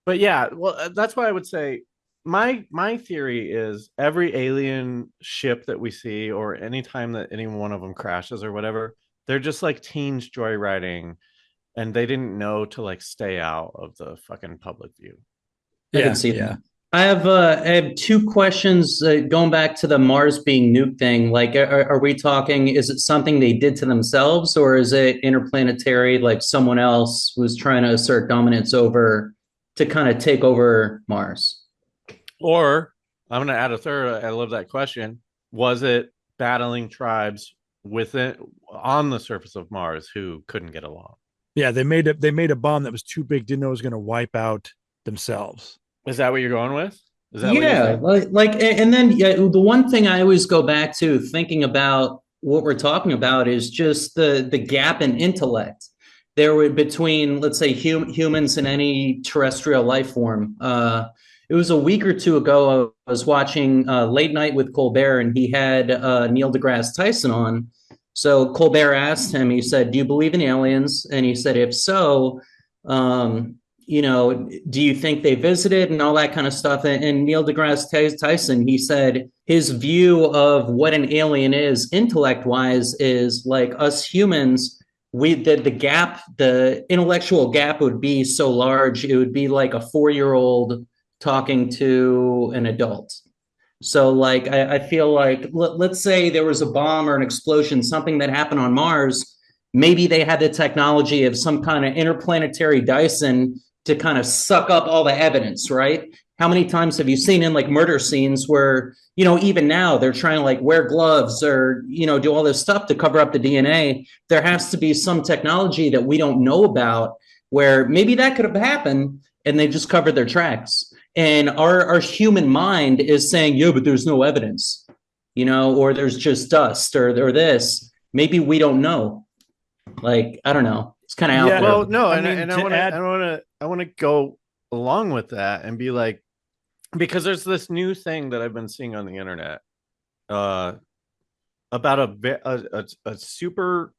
yeah. Well, that's why I would say my theory is every alien ship that we see, or anytime that any one of them crashes or whatever, they're just like teens joyriding, and they didn't know to like stay out of the fucking public view. I can see that. I have two questions going back to the Mars being nuked thing. Like, are we talking? Is it something they did to themselves, or is it interplanetary? Like someone else was trying to assert dominance over to kind of take over Mars? Or I'm going to add a third. I love that question. Was it battling tribes within on the surface of Mars who couldn't get along? Yeah, they made a bomb that was too big, didn't know it was going to wipe out themselves. Is that what you're going with? Is that what you're Yeah, saying? and then yeah, the one thing I always go back to thinking about what we're talking about is just the gap in intellect there were between, let's say, humans and any terrestrial life form. It was a week or two ago. I was watching Late Night with Colbert, and he had Neil deGrasse Tyson on. So Colbert asked him, he said, "Do you believe in aliens?" And he said, "If so, do you think they visited and all that kind of stuff?" And Neil deGrasse Tyson, he said his view of what an alien is, intellect wise, is like us humans. The intellectual gap would be so large, it would be like a 4-year-old talking to an adult. So, like, I feel like, let's say there was a bomb or an explosion, something that happened on Mars. Maybe they had the technology of some kind of interplanetary Dyson to kind of suck up all the evidence, right? How many times have you seen in like murder scenes where, even now they're trying to like wear gloves or, do all this stuff to cover up the DNA? There has to be some technology that we don't know about where maybe that could have happened and they just covered their tracks. And our human mind is saying, yeah, but there's no evidence, or there's just dust or this. Maybe we don't know. Like, I don't know. It's kind of out there. Well, no, I want to go along with that and be like, because there's this new thing that I've been seeing on the internet about a super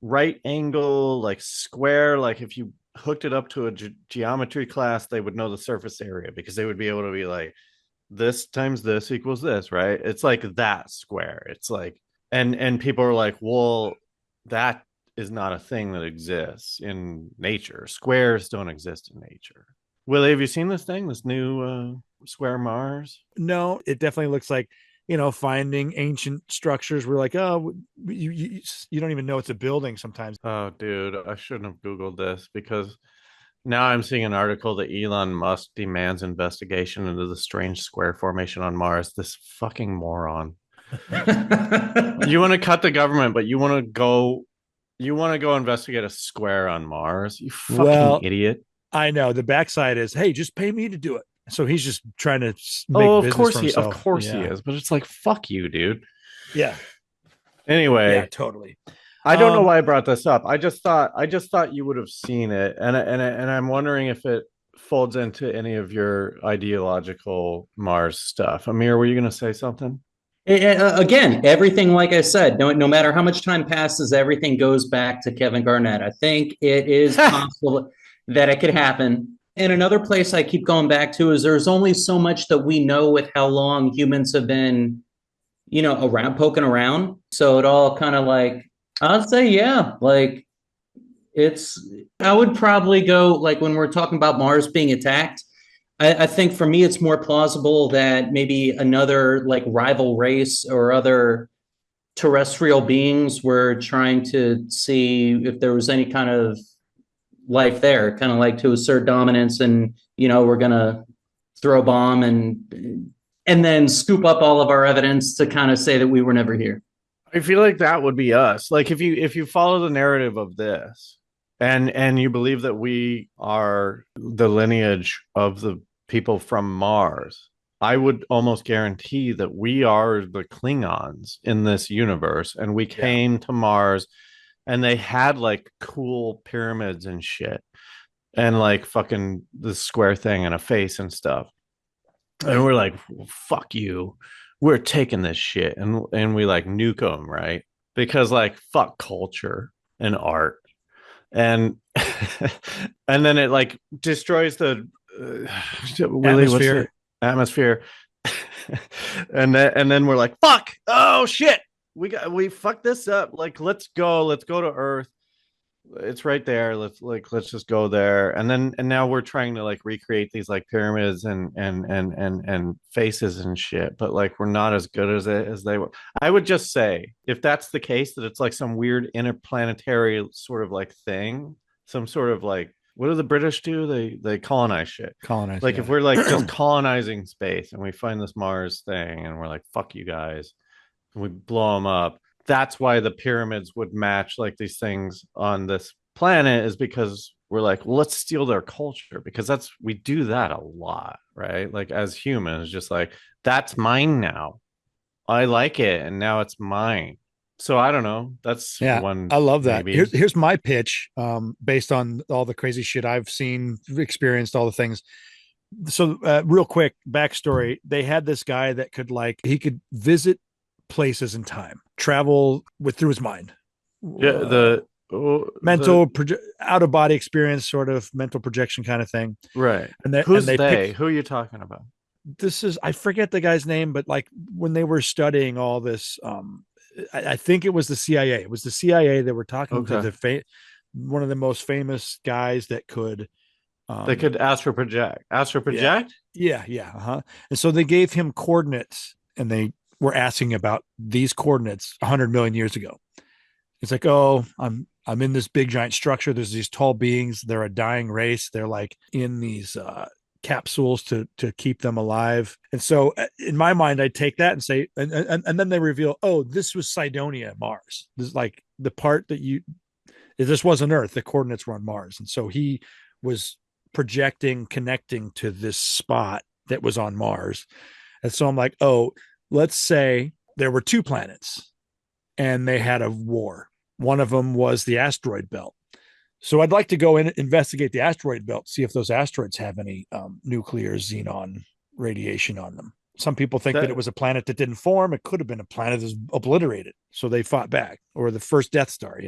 right angle, like square, like if you hooked it up to a geometry class, they would know the surface area because they would be able to be like, this times this equals this, right? It's like that square. It's like, and people are like, well, that is not a thing that exists in nature. Squares don't exist in nature. Willie, have you seen this thing, this new square Mars? No, it definitely looks like, finding ancient structures. We're like, oh, you don't even know it's a building sometimes. Oh, dude, I shouldn't have Googled this because now I'm seeing an article that Elon Musk demands investigation into the strange square formation on Mars. This fucking moron. You want to cut the government, but you want to go investigate a square on Mars? You fucking idiot. I know. The backside is, hey, just pay me to do it. So he's just trying to make business for himself. Of course he is, but it's like, fuck you, dude. Yeah. Anyway, yeah, totally. I don't know why I brought this up. I just thought you would have seen it, and I'm wondering if it folds into any of your ideological Mars stuff. Amir, were you going to say something? Again, everything, like I said, no matter how much time passes, everything goes back to Kevin Garnett. I think it is possible that it could happen. And another place I keep going back to is there's only so much that we know with how long humans have been, around, poking around. So it all kind of like, I'd say, yeah, like I would probably go like when we're talking about Mars being attacked. I think for me, it's more plausible that maybe another like rival race or other terrestrial beings were trying to see if there was any kind of life there, kind of like to assert dominance, and we're gonna throw a bomb and then scoop up all of our evidence to kind of say that we were never here. I feel like that would be us. Like if you follow the narrative of this and you believe that we are the lineage of the people from Mars, I would almost guarantee that we are the Klingons in this universe and we came to Mars and they had like cool pyramids and shit and like fucking the square thing and a face and stuff. And we're like, fuck you. We're taking this shit and we like nuke them, right? Because like fuck culture and art. And and then it like destroys the Willie, what's the atmosphere? and then we're like, fuck, oh shit. We fucked this up. Like let's go to Earth. It's right there. Let's just go there. And now we're trying to like recreate these like pyramids and faces and shit, but like we're not as good as it as they were. I would just say if that's the case, that it's like some weird interplanetary sort of like thing, some sort of like, what do the British do? They colonize shit. Like if we're like just colonizing space and we find this Mars thing and we're like, fuck you guys, and we blow them up. That's why the pyramids would match like these things on this planet, is because we're like, well, let's steal their culture, because we do that a lot, right? Like as humans, just like, that's mine now. I like it and now it's mine. So I don't know. That's one. I love that. Maybe. Here's my pitch, based on all the crazy shit I've seen, experienced, all the things. So real quick backstory: they had this guy that he could visit places in time, travel through his mind. Yeah, mental out of body experience, sort of mental projection kind of thing. Right. And who are you talking about? This is, I forget the guy's name, but like when they were studying all this, I think it was the CIA. It was the CIA that were talking to one of the most famous guys that could. They could astral project. Astral project? Yeah. And so they gave him coordinates, and they were asking about these coordinates 100 million years ago. It's like, oh, I'm in this big giant structure. There's these tall beings. They're a dying race. They're like in these capsules to keep them alive. And so in my mind, I take that and say, and then they reveal, oh, this was Cydonia, Mars. This is like the part this wasn't Earth. The coordinates were on Mars. And so he was projecting, connecting to this spot that was on Mars. And so I'm like, oh, let's say there were two planets and they had a war. One of them was the asteroid belt. So I'd like to go in and investigate the asteroid belt, see if those asteroids have any nuclear xenon radiation on them. Some people think that it was a planet that didn't form. It could have been a planet that's obliterated. So they fought back, or the first Death Star,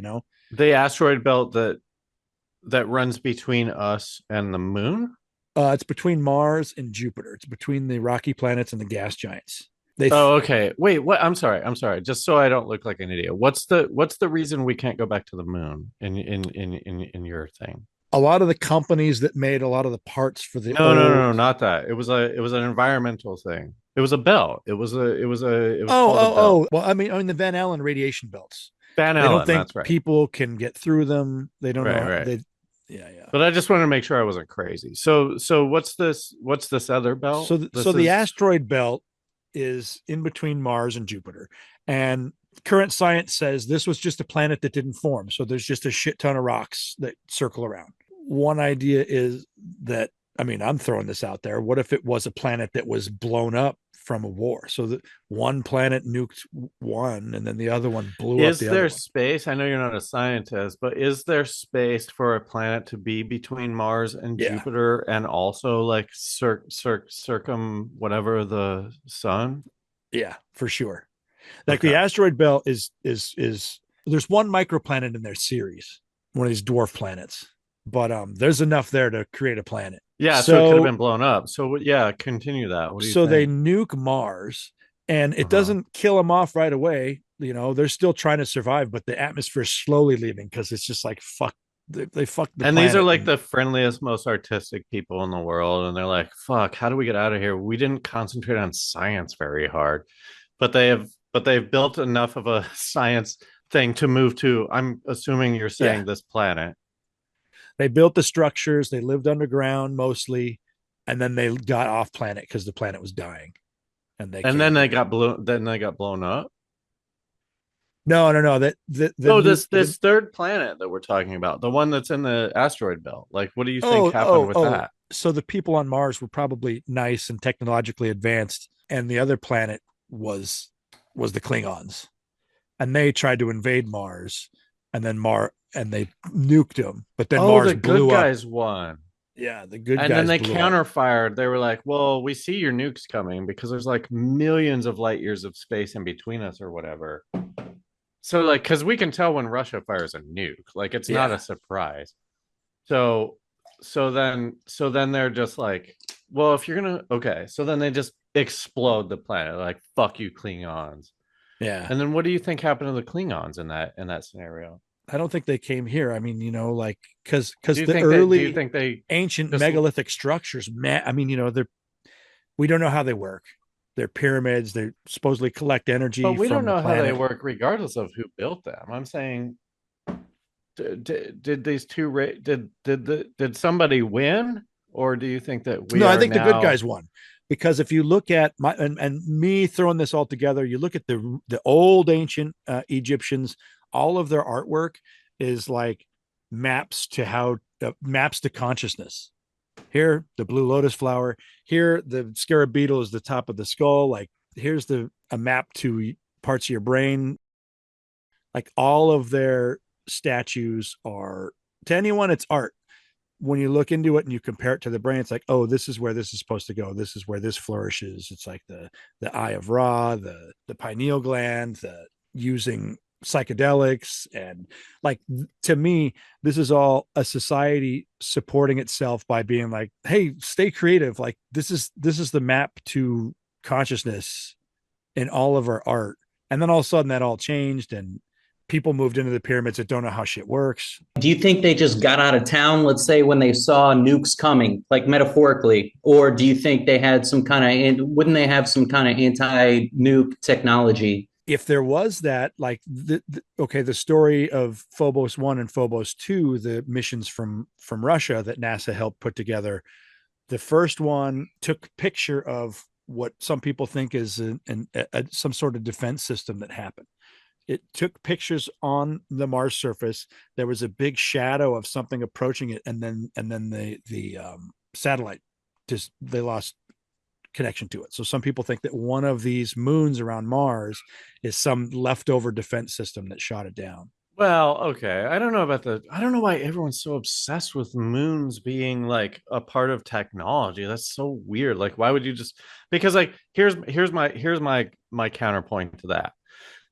The asteroid belt that runs between us and the moon? It's between Mars and Jupiter. It's between the rocky planets and the gas giants. Okay. Wait, what? I'm sorry. Just so I don't look like an idiot. What's the reason we can't go back to the moon in your thing? A lot of the companies that made a lot of the parts for the No, not that. It was an environmental thing. It was a belt. It was well, I mean the Van Allen radiation belts. Van Allen, they don't think that's right. People can get through them. They don't know. Right. Yeah. But I just wanted to make sure I wasn't crazy. So what's this other belt? So the asteroid belt is in between Mars and Jupiter, and current science says this was just a planet that didn't form. So there's just a shit ton of rocks that circle around. One idea is that, I mean, I'm throwing this out there. What if it was a planet that was blown up from a war? So that one planet nuked one and then the other one blew up the other one. Is there space? I know you're not a scientist, but is there space for a planet to be between Mars and Jupiter and also like circum whatever the sun? Yeah, for sure. Like the asteroid belt is there's one microplanet in their series, one of these dwarf planets, but there's enough there to create a planet. Yeah, so it could have So been blown up. So yeah, continue that. What do you so they think? nuke Mars, and it Uh-huh. doesn't kill them off right away. You know, they're still trying to survive, but the atmosphere is slowly leaving because it's just like fuck. They fucked the And these are planet. like And the friendliest, most artistic people in the world. And they're like, fuck, how do we get out of here? We didn't concentrate on science very hard. But they've built enough of a science thing to move to, I'm assuming you're yeah, saying this planet. they built the structures. They lived underground mostly, and then they got off planet because the planet was dying, and they And came here. then they got blown up. No. That the Oh, nuke. this third planet that we're talking about, the one that's in the asteroid belt. Like, what do you think Oh, happened oh, with oh. that? So the people on Mars were probably nice and technologically advanced, and the other planet was the Klingons, and they tried to invade Mars, and then and they nuked them, but then Oh, Mars the good blew up. guys won. Yeah, the good And then guys they blew up. counterfired. They were like, well, we see your nukes coming because there's like millions of light years of space in between us or whatever. So, like, because we can tell when Russia fires a nuke, like, it's not a Yeah, surprise. So, so then they're just like, well, if you're gonna, okay. So then they just explode the planet, like, fuck you, Klingons. yeah. And then what do you think happened to the Klingons in that scenario? I don't think they came here. I mean, like Do because you the think that? Do you early think they ancient just megalithic structures, I mean, they're we don't know how they work. They're pyramids. They supposedly collect But energy we don't from the know how they planet. work, regardless of who built them. I'm saying, did these two did somebody win, or do you think that we No, I are think the good now? guys won because if you look at my and me throwing this all together, you look at the old ancient Egyptians. All of their artwork is like maps to consciousness. Here, the blue lotus flower. Here, the scarab beetle is the top of the skull. Like here's a map to parts of your brain. Like all of their statues are to anyone, it's art. When you look into it and you compare it to the brain, it's like, oh, this is where this is supposed to go. This is where this flourishes. It's like the eye of Ra, the pineal gland, the using psychedelics, and like to me, this is all a society supporting itself by being like, hey, stay creative. Like this is the map to consciousness in all of our art. And then all of a sudden that all changed and people moved into the pyramids that don't know how shit works. Do you think they just got out of town, let's say, when they saw nukes coming, like metaphorically? Or do you think they had some kind of, wouldn't they have some kind of anti nuke technology? If there was that, like okay, the story of Phobos 1 and Phobos 2, the missions from Russia that NASA helped put together, the first one took picture of what some people think is some sort of defense system that happened. It took pictures on the Mars surface. There was a big shadow of something approaching it, and then the satellite just they lost connection to it. So some people think that one of these moons around Mars is some leftover defense system that shot it down. Well, okay. I don't know why everyone's so obsessed with moons being like a part of technology. That's so weird. Like, why would you just? Because like, here's my counterpoint to that.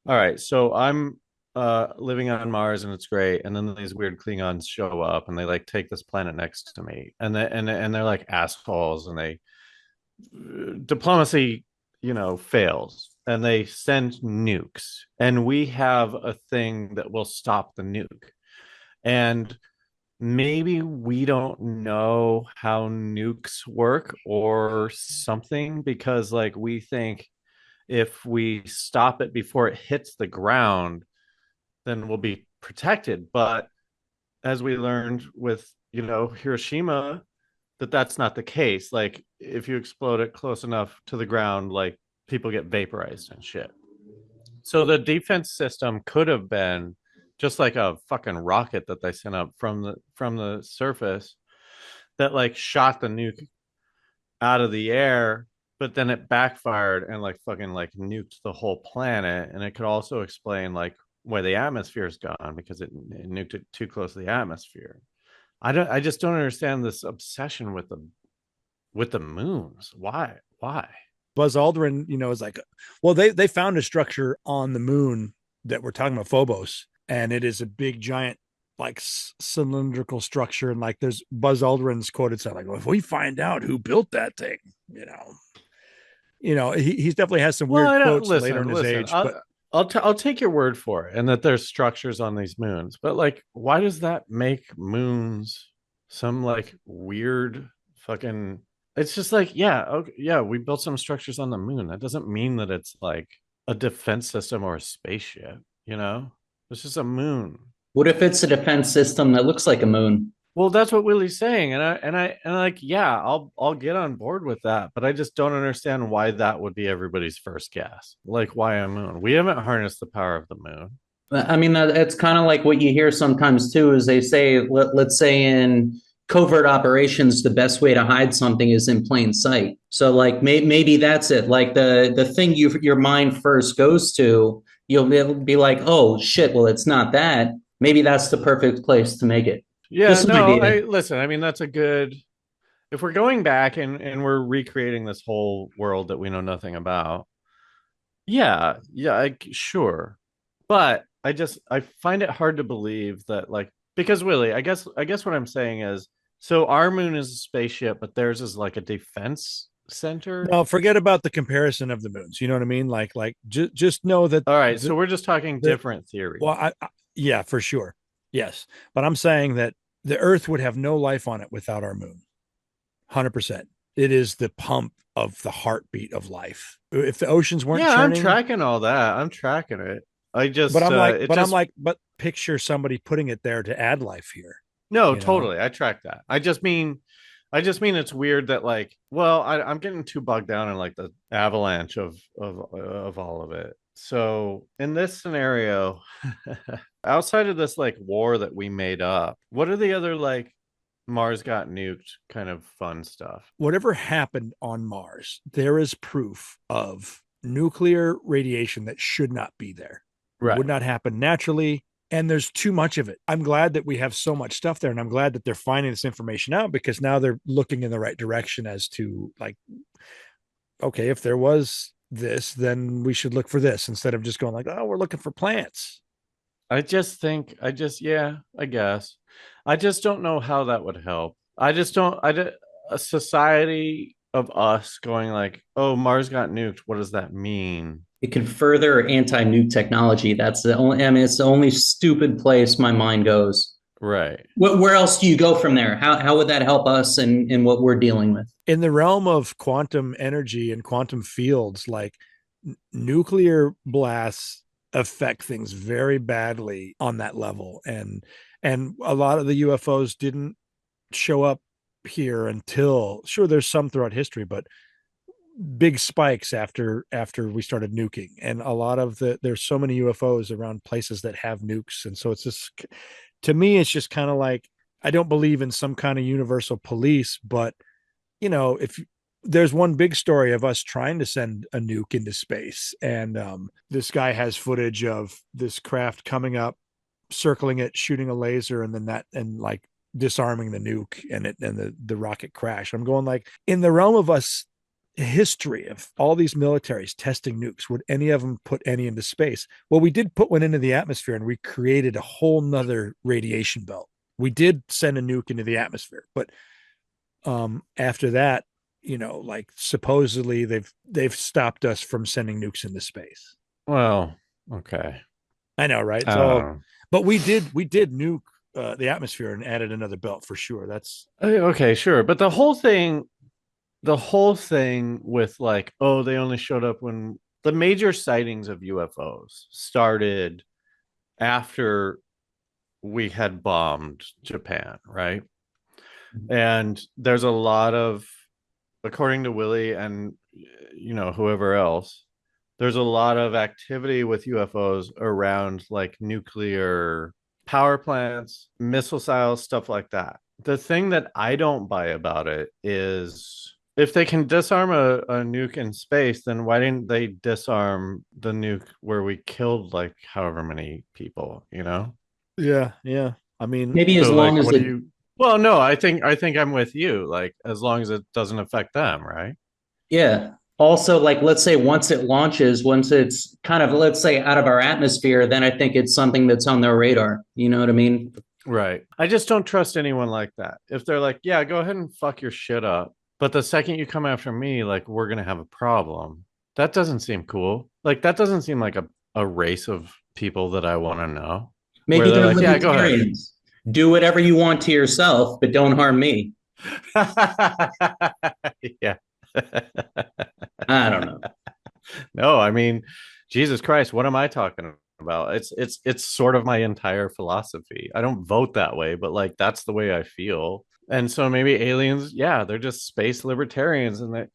All right, so I'm living on Mars and it's great, and then these weird Klingons show up and they like take this planet next to me, and they're like assholes, and they diplomacy, fails, and they send nukes, and we have a thing that will stop the nuke, and maybe we don't know how nukes work or something because like we think if we stop it before it hits the ground, then we'll be protected. But as we learned with, Hiroshima, that's not the case. Like if you explode it close enough to the ground, like people get vaporized and shit. So the defense system could have been just like a fucking rocket that they sent up from the surface that like shot the nuke out of the air, but then it backfired and like fucking like nuked the whole planet. And it could also explain like where the atmosphere is gone because it nuked it too close to the atmosphere. I just don't understand this obsession with the moons. Why? Buzz Aldrin, is like, well, they found a structure on the moon that we're talking about, Phobos, and it is a big giant like cylindrical structure, and like there's Buzz Aldrin's quoted something like, well, if we find out who built that thing, he's definitely has some Well, weird I don't quotes later listen. in his Listen, age, but I'll take your word for it, and that there's structures on these moons. But like, why does that make moons some like weird fucking? It's just like, yeah, okay, yeah, we built some structures on the moon. That doesn't mean that it's like a defense system or a spaceship. It's just a moon. What if it's a defense system that looks like a moon? Well, that's what Willie's saying, and like, yeah, I'll get on board with that, but I just don't understand why that would be everybody's first guess. Like, why a moon? We haven't harnessed the power of the moon. I mean, it's kind of like what you hear sometimes too, is they say, let's say in covert operations, the best way to hide something is in plain sight. So like maybe that's it. Like the thing your mind first goes to, you'll be like, oh shit, well, it's not that. Maybe that's the perfect place to make it. Yeah, Just an no, idea. listen, I mean, that's a good, if we're going back and we're recreating this whole world that we know nothing about. Yeah, sure. But I find it hard to believe that, like, because Willie, I guess what I'm saying is, so our moon is a spaceship, but theirs is like a defense center. no, forget about the comparison of the moons. You know what I mean? Like just know that All right, so we're just talking the different theories. well, yeah, for sure, yes, but I'm saying that the Earth would have no life on it without our moon. 100%. It is the pump of the heartbeat of life. If the oceans weren't Yeah, I'm churning, tracking all that. I'm tracking it. I but just I'm like, it but I'm just like, but picture somebody putting it there to add life here. No, You know, totally. I track that. I just mean it's weird that, like, well, I'm getting too bogged down in like the avalanche of all of it. So in this scenario, outside of this like war that we made up, what are the other like Mars got nuked kind of fun stuff? whatever happened on Mars, there is proof of nuclear radiation that should not be there. Right. Would not happen naturally. And there's too much of it. I'm glad that we have so much stuff there. And I'm glad that they're finding this information out, because now they're looking in the right direction as to, like, okay, if there was this, then we should look for this, instead of just going like, oh, we're looking for plants. Yeah, I guess. I just don't know how that would help. I just don't, a society of us going like, oh, Mars got nuked. What does that mean? It can further anti-nuke technology. That's the only. I mean, it's the only stupid place my mind goes. Right. Where else do you go from there? How would that help us in what we're dealing with? In the realm of quantum energy and quantum fields, like nuclear blasts affect things very badly on that level. And a lot of the UFOs didn't show up here until, sure, there's some throughout history, but big spikes after we started nuking. And a lot of there's so many UFOs around places that have nukes. And so it's just, to me, it's just kind of like, I don't believe in some kind of universal police, but if there's one big story of us trying to send a nuke into space, and this guy has footage of this craft coming up, circling it, shooting a laser, and then that, and like disarming the nuke, and the rocket crash. I'm going like, in the realm of us history of all these militaries testing nukes, would any of them put any into space? Well, we did put one into the atmosphere, and we created a whole nother radiation belt. We did send a nuke into the atmosphere, but after that, like supposedly they've stopped us from sending nukes into space. Well, okay. I know, right? So, but we did nuke the atmosphere and added another belt for sure. That's okay, sure. But the whole thing with like, oh, they only showed up when the major sightings of UFOs started after we had bombed Japan, right? And there's a lot of, according to Willie and whoever else, there's a lot of activity with UFOs around like nuclear power plants, missile silos, stuff like that. The thing that I don't buy about it is, if they can disarm a nuke in space, then why didn't they disarm the nuke where we killed like however many people, yeah. I mean, Maybe as So long like, as what do it, you? Well, no, I think I'm with you. Like, as long as it doesn't affect them, right? yeah. Also, like, let's say once it launches, once it's kind of, let's say, out of our atmosphere, then I think it's something that's on their radar. You know what I mean? Right. I just don't trust anyone like that. If they're like, yeah, go ahead and fuck your shit up. But the second you come after me, like, we're going to have a problem. That doesn't seem cool. Like, that doesn't seem like a race of people that I want to know. Where Maybe they're they're like, yeah, go ahead. libertarians. Do whatever you want to yourself, but don't harm me. Yeah. I don't know. No, I mean, Jesus Christ, what am I talking about? It's sort of my entire philosophy. I don't vote that way, but like that's the way I feel. And so maybe aliens, yeah, they're just space libertarians and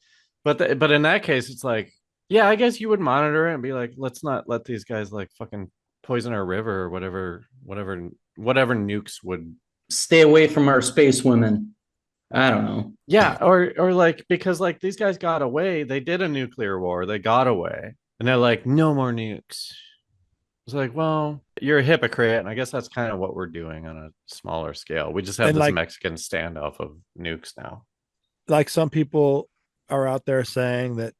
but in that case it's like, yeah, I guess you would monitor it and be like, let's not let these guys like fucking poison our river or whatever nukes would. Stay away from our space women. I don't know. Yeah, or like because like these guys got away, they did a nuclear war, they got away, and they're like, no more nukes. It's like, well, you're a hypocrite, and I guess that's kind of what we're doing on a smaller scale. We just have And this like Mexican standoff of nukes now. some people are out there saying that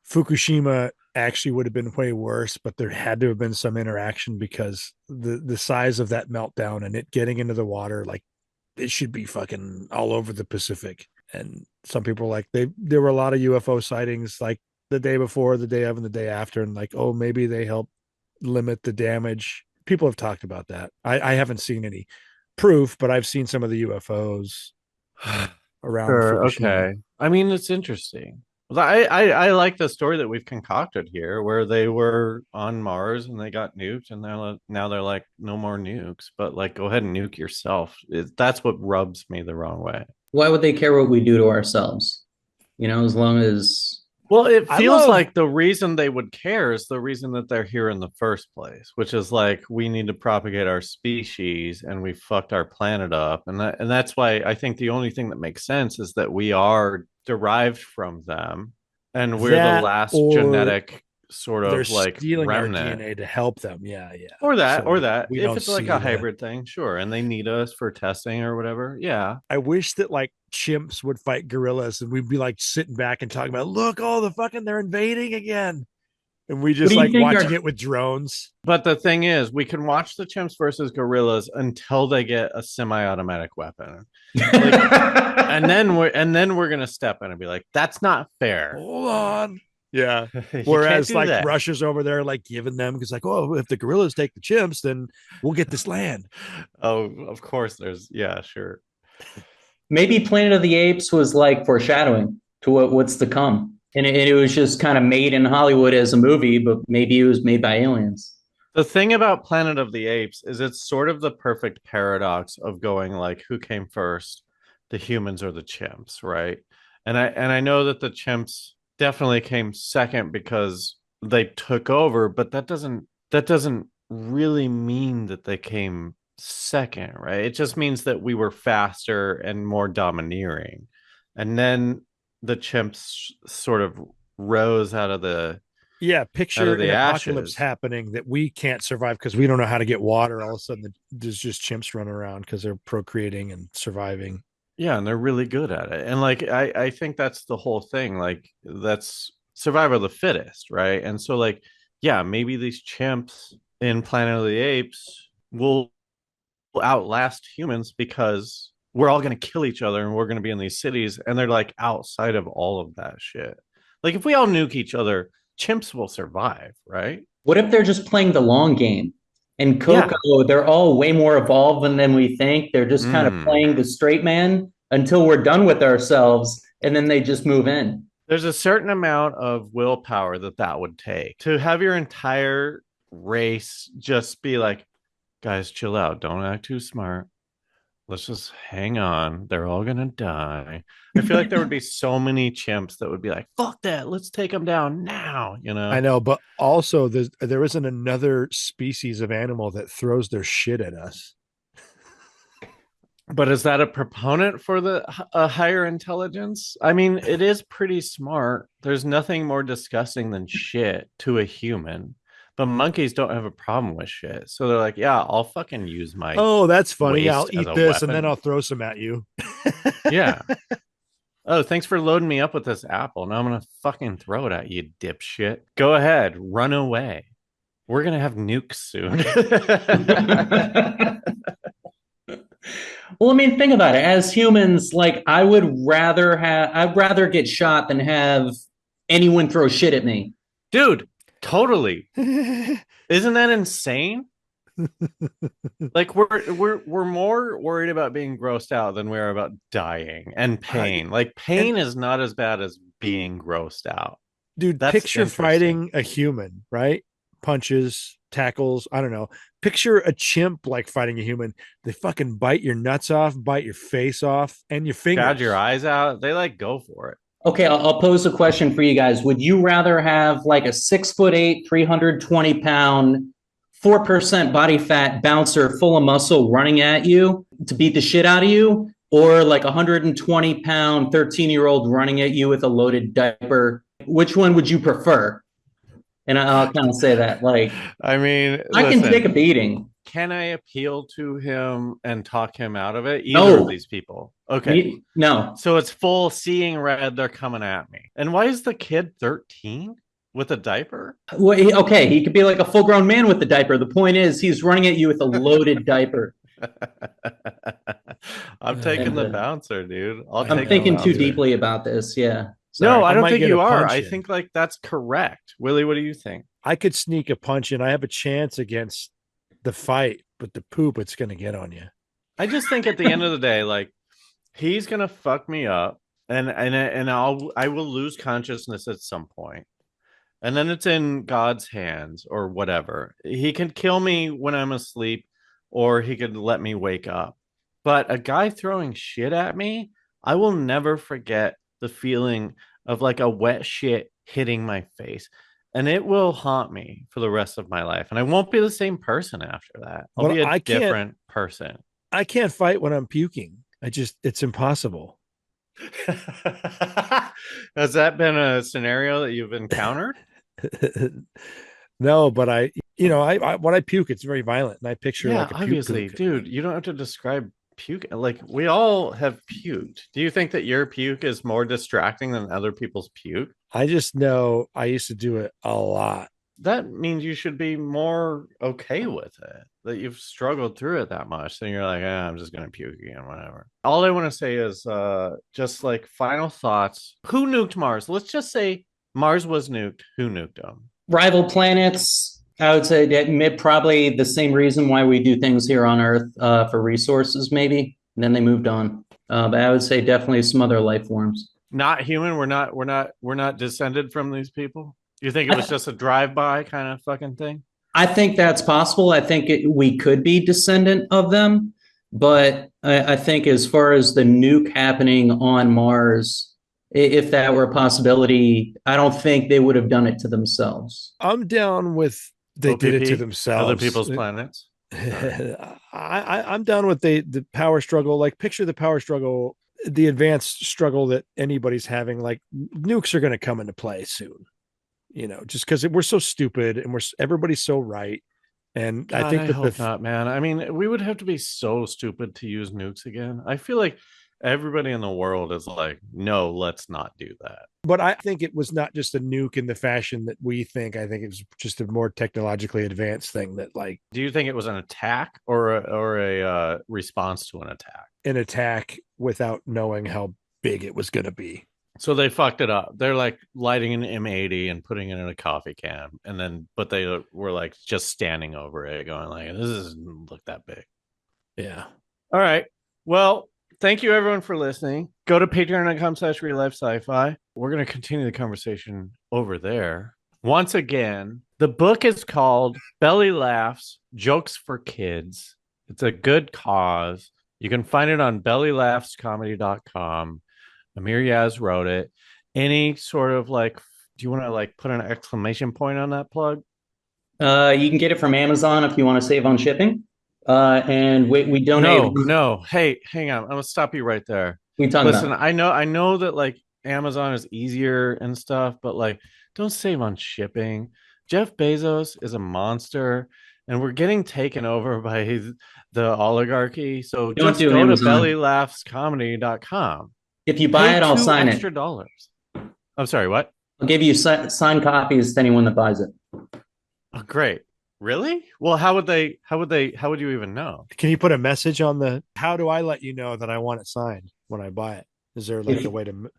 Fukushima actually would have been way worse, but there had to have been some interaction because the size of that meltdown and it getting into the water, like it should be fucking all over the Pacific. And some people are like there were a lot of UFO sightings like the day before, the day of, and the day after, and like, oh, maybe they help limit the damage. People have talked about that. I haven't seen any proof, but I've seen some of the UFOs around Sure, Fukushima. okay. I mean, it's interesting. I like the story that we've concocted here, where they were on Mars and they got nuked, and now they're like, no more nukes. But like, go ahead and nuke yourself. That's what rubs me the wrong way. Why would they care what we do to ourselves? You know, as long as Well, it I feels love like the reason they would care is the reason that they're here in the first place, which is like we need to propagate our species and we fucked our planet up. And that's why I think the only thing that makes sense is that we are derived from them and we're the that, last or genetic sort they're of like stealing our remnant. DNA to help them. Yeah, yeah. Or So that. we If don't it's like see a the. hybrid thing, sure. And they need us for testing or whatever. Yeah. I wish that like chimps would fight gorillas and we'd be like sitting back and talking about, look, all the fucking they're invading again, and we what just do you like think watching our it with drones. But the thing is, we can watch the chimps versus gorillas until they get a semi-automatic weapon. Like, and then we're gonna step in and be like, that's not fair. Hold on. Yeah. You can't Whereas do like that. Russia's over there like giving them because like, oh, if the gorillas take the chimps, then we'll get this land. Oh, of course, yeah, sure. maybe Planet of the Apes was like foreshadowing to what's to come. And it was just kind of made in Hollywood as a movie, but maybe it was made by aliens. The thing about Planet of the Apes is it's sort of the perfect paradox of going like, who came first, the humans or the chimps, right? And I know that the chimps definitely came second because they took over, but that doesn't really mean that they came second, right? It just means that we were faster and more domineering. And then the chimps sort of rose Yeah, out picture of an the apocalypse ashes. happening that we can't survive because we don't know how to get water. All of a sudden, there's just chimps running around because they're procreating and surviving. Yeah, and they're really good at it. And like I think that's the whole thing. Like that's survival of the fittest, right? And so like, yeah, maybe these chimps in Planet of the Apes will outlast humans because we're all going to kill each other and we're going to be in these cities and they're like outside of all of that shit. Like if we all nuke each other, chimps will survive, right? What if they're just playing the long game? And Yeah. Coco, they're all way more evolved than we think. They're just kind of Mm. playing the straight man until we're done with ourselves, and then they just move in. There's a certain amount of willpower that would take to have your entire race just be like, guys, chill out. Don't act too smart. Let's just hang on. They're all going to die. I feel like there would be so many chimps that would be like, fuck that. Let's take them down now, you I know? know, but also there isn't another species of animal that throws their shit at us. But is that a proponent for a higher intelligence? I mean, it is pretty smart. There's nothing more disgusting than shit to a human. But monkeys don't have a problem with shit. So they're like, yeah, I'll fucking use my Oh, that's funny. I'll waste as eat a this and then weapon. I'll throw some at you. Yeah. Oh, thanks for loading me up with this apple. Now I'm gonna fucking throw it at you, dipshit. Go ahead, run away. We're gonna have nukes soon. Well, I mean, think about it. As humans, like I'd rather get shot than have anyone throw shit at me. Dude, totally. Isn't that insane? Like we're more worried about being grossed out than we are about dying and pain. Like pain is not as bad as being grossed out. Dude, That's picture interesting. fighting a human, right? Punches, tackles, I don't know. Picture a chimp like fighting a human. They fucking bite your nuts off, bite your face off, and your fingers. Gouge your eyes out. They like go for it. Okay, I'll pose a question for you guys. Would you rather have like a 6'8", 320-pound, 4% body fat bouncer full of muscle running at you to beat the shit out of you, or like a 120-pound 13-year-old running at you with a loaded diaper? Which one would you prefer? And I'll kind of say that, like, I mean, I can take a beating. Can I appeal to him and talk him out of it? Either of these people. Okay. No. So it's full seeing red. They're coming at me. And why is the kid 13 with a diaper? Well, okay, he could be like a full-grown man with the diaper. The point is, he's running at you with a loaded diaper. I'm taking the bouncer, dude. I'm thinking too deeply about this. Yeah. Sorry. No, I don't think you are. I think like that's correct. Willie, what do you think? I could sneak a punch in. I have a chance against the fight, but the poop, it's going to get on you. I just think at the end of the day, like he's going to fuck me up and I will lose consciousness at some point. And then it's in God's hands or whatever. He can kill me when I'm asleep or he could let me wake up. But a guy throwing shit at me, I will never forget the feeling of like a wet shit hitting my face. And it will haunt me for the rest of my life. And I won't be the same person after that. I'll be a different person. I can't fight when I'm puking. It's impossible. Has that been a scenario that you've encountered? No, but I when I puke, it's very violent. And I picture like a puke. Obviously, dude, you don't have to describe puke. Like we all have puked. Do you think that your puke is more distracting than other people's puke? I just know I used to do it a lot. That means you should be more okay with it, that you've struggled through it that much. Then you're like, I'm just going to puke again, whatever. All I want to say is just like final thoughts. Who nuked Mars? Let's just say Mars was nuked. Who nuked them? Rival planets. I would say that probably the same reason why we do things here on Earth for resources, maybe. And then they moved on. But I would say definitely some other life forms. Not human. We're not descended from these people. You think it was just a drive-by kind of fucking thing? I think that's possible. I think we could be descendant of them. But I think as far as the nuke happening on Mars, if that were a possibility, I don't think they would have done it to themselves. I'm down with they OPP, did it to themselves. Other people's planets. I'm down with the power struggle. Like picture the power struggle, the advanced struggle that anybody's having. Like nukes are going to come into play soon. Just because we're so stupid and everybody's so right. And God, I think that I hope not, man. I mean, we would have to be so stupid to use nukes again. I feel like everybody in the world is like, no, let's not do that. But I think it was not just a nuke in the fashion that we think. I think it was just a more technologically advanced thing that like. Do you think it was an attack or a response to an attack? An attack without knowing how big it was going to be. So they fucked it up. They're like lighting an M80 and putting it in a coffee can. But they were like just standing over it going like, this doesn't look that big. Yeah. All right. Well, thank you everyone for listening. Go to patreon.com/RealLifeSciFi. We're going to continue the conversation over there. Once again, the book is called Belly Laughs, Jokes for Kids. It's a good cause. You can find it on bellylaughscomedy.com. Amir Yaz wrote it. Any sort of like, do you want to like put an exclamation point on that plug? You can get it from Amazon if you want to save on shipping. And we donate. No. Hey, hang on. I'm gonna stop you right there. Listen, I know that like Amazon is easier and stuff, but like, don't save on shipping. Jeff Bezos is a monster, and we're getting taken over by the oligarchy. So just go to bellylaughscomedy.com. If you buy Pay it, I'll two sign it. extra dollars. I'm sorry, what? I'll give you signed copies to anyone that buys it. Oh, great. Really? Well, how would you even know? Can you put a message on the, how do I let you know that I want it signed when I buy it? Is there like a way to?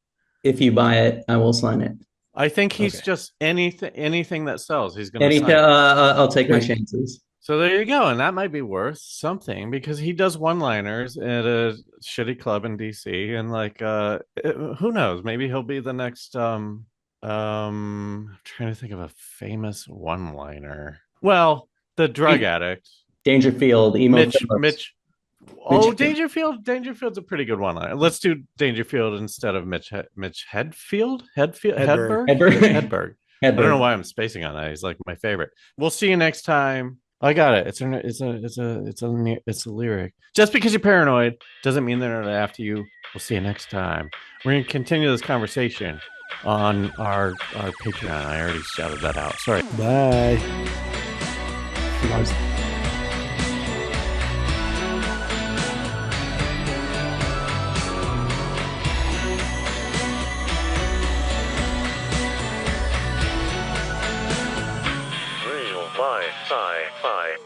If you buy it, I will sign it. I think he's Okay. just anything that sells, he's going to Anything, sign it. I'll take my Okay. chances. So there you go, and that might be worth something because he does one-liners at a shitty club in DC, and like, who knows? Maybe he'll be the next. I'm trying to think of a famous one-liner. Well, the drug addict, Dangerfield, emo Mitch. Phillips. Mitch. Oh, Dangerfield. Dangerfield's a pretty good one-liner. Let's do Dangerfield instead of Mitch. Mitch Hedberg. Hedberg. I don't know why I'm spacing on that. He's like my favorite. We'll see you next time. I got it. It's a lyric. Just because you're paranoid doesn't mean they're not after you. We'll see you next time. We're gonna continue this conversation on our Patreon. I already shouted that out. Sorry. Bye. Real life sci-fi.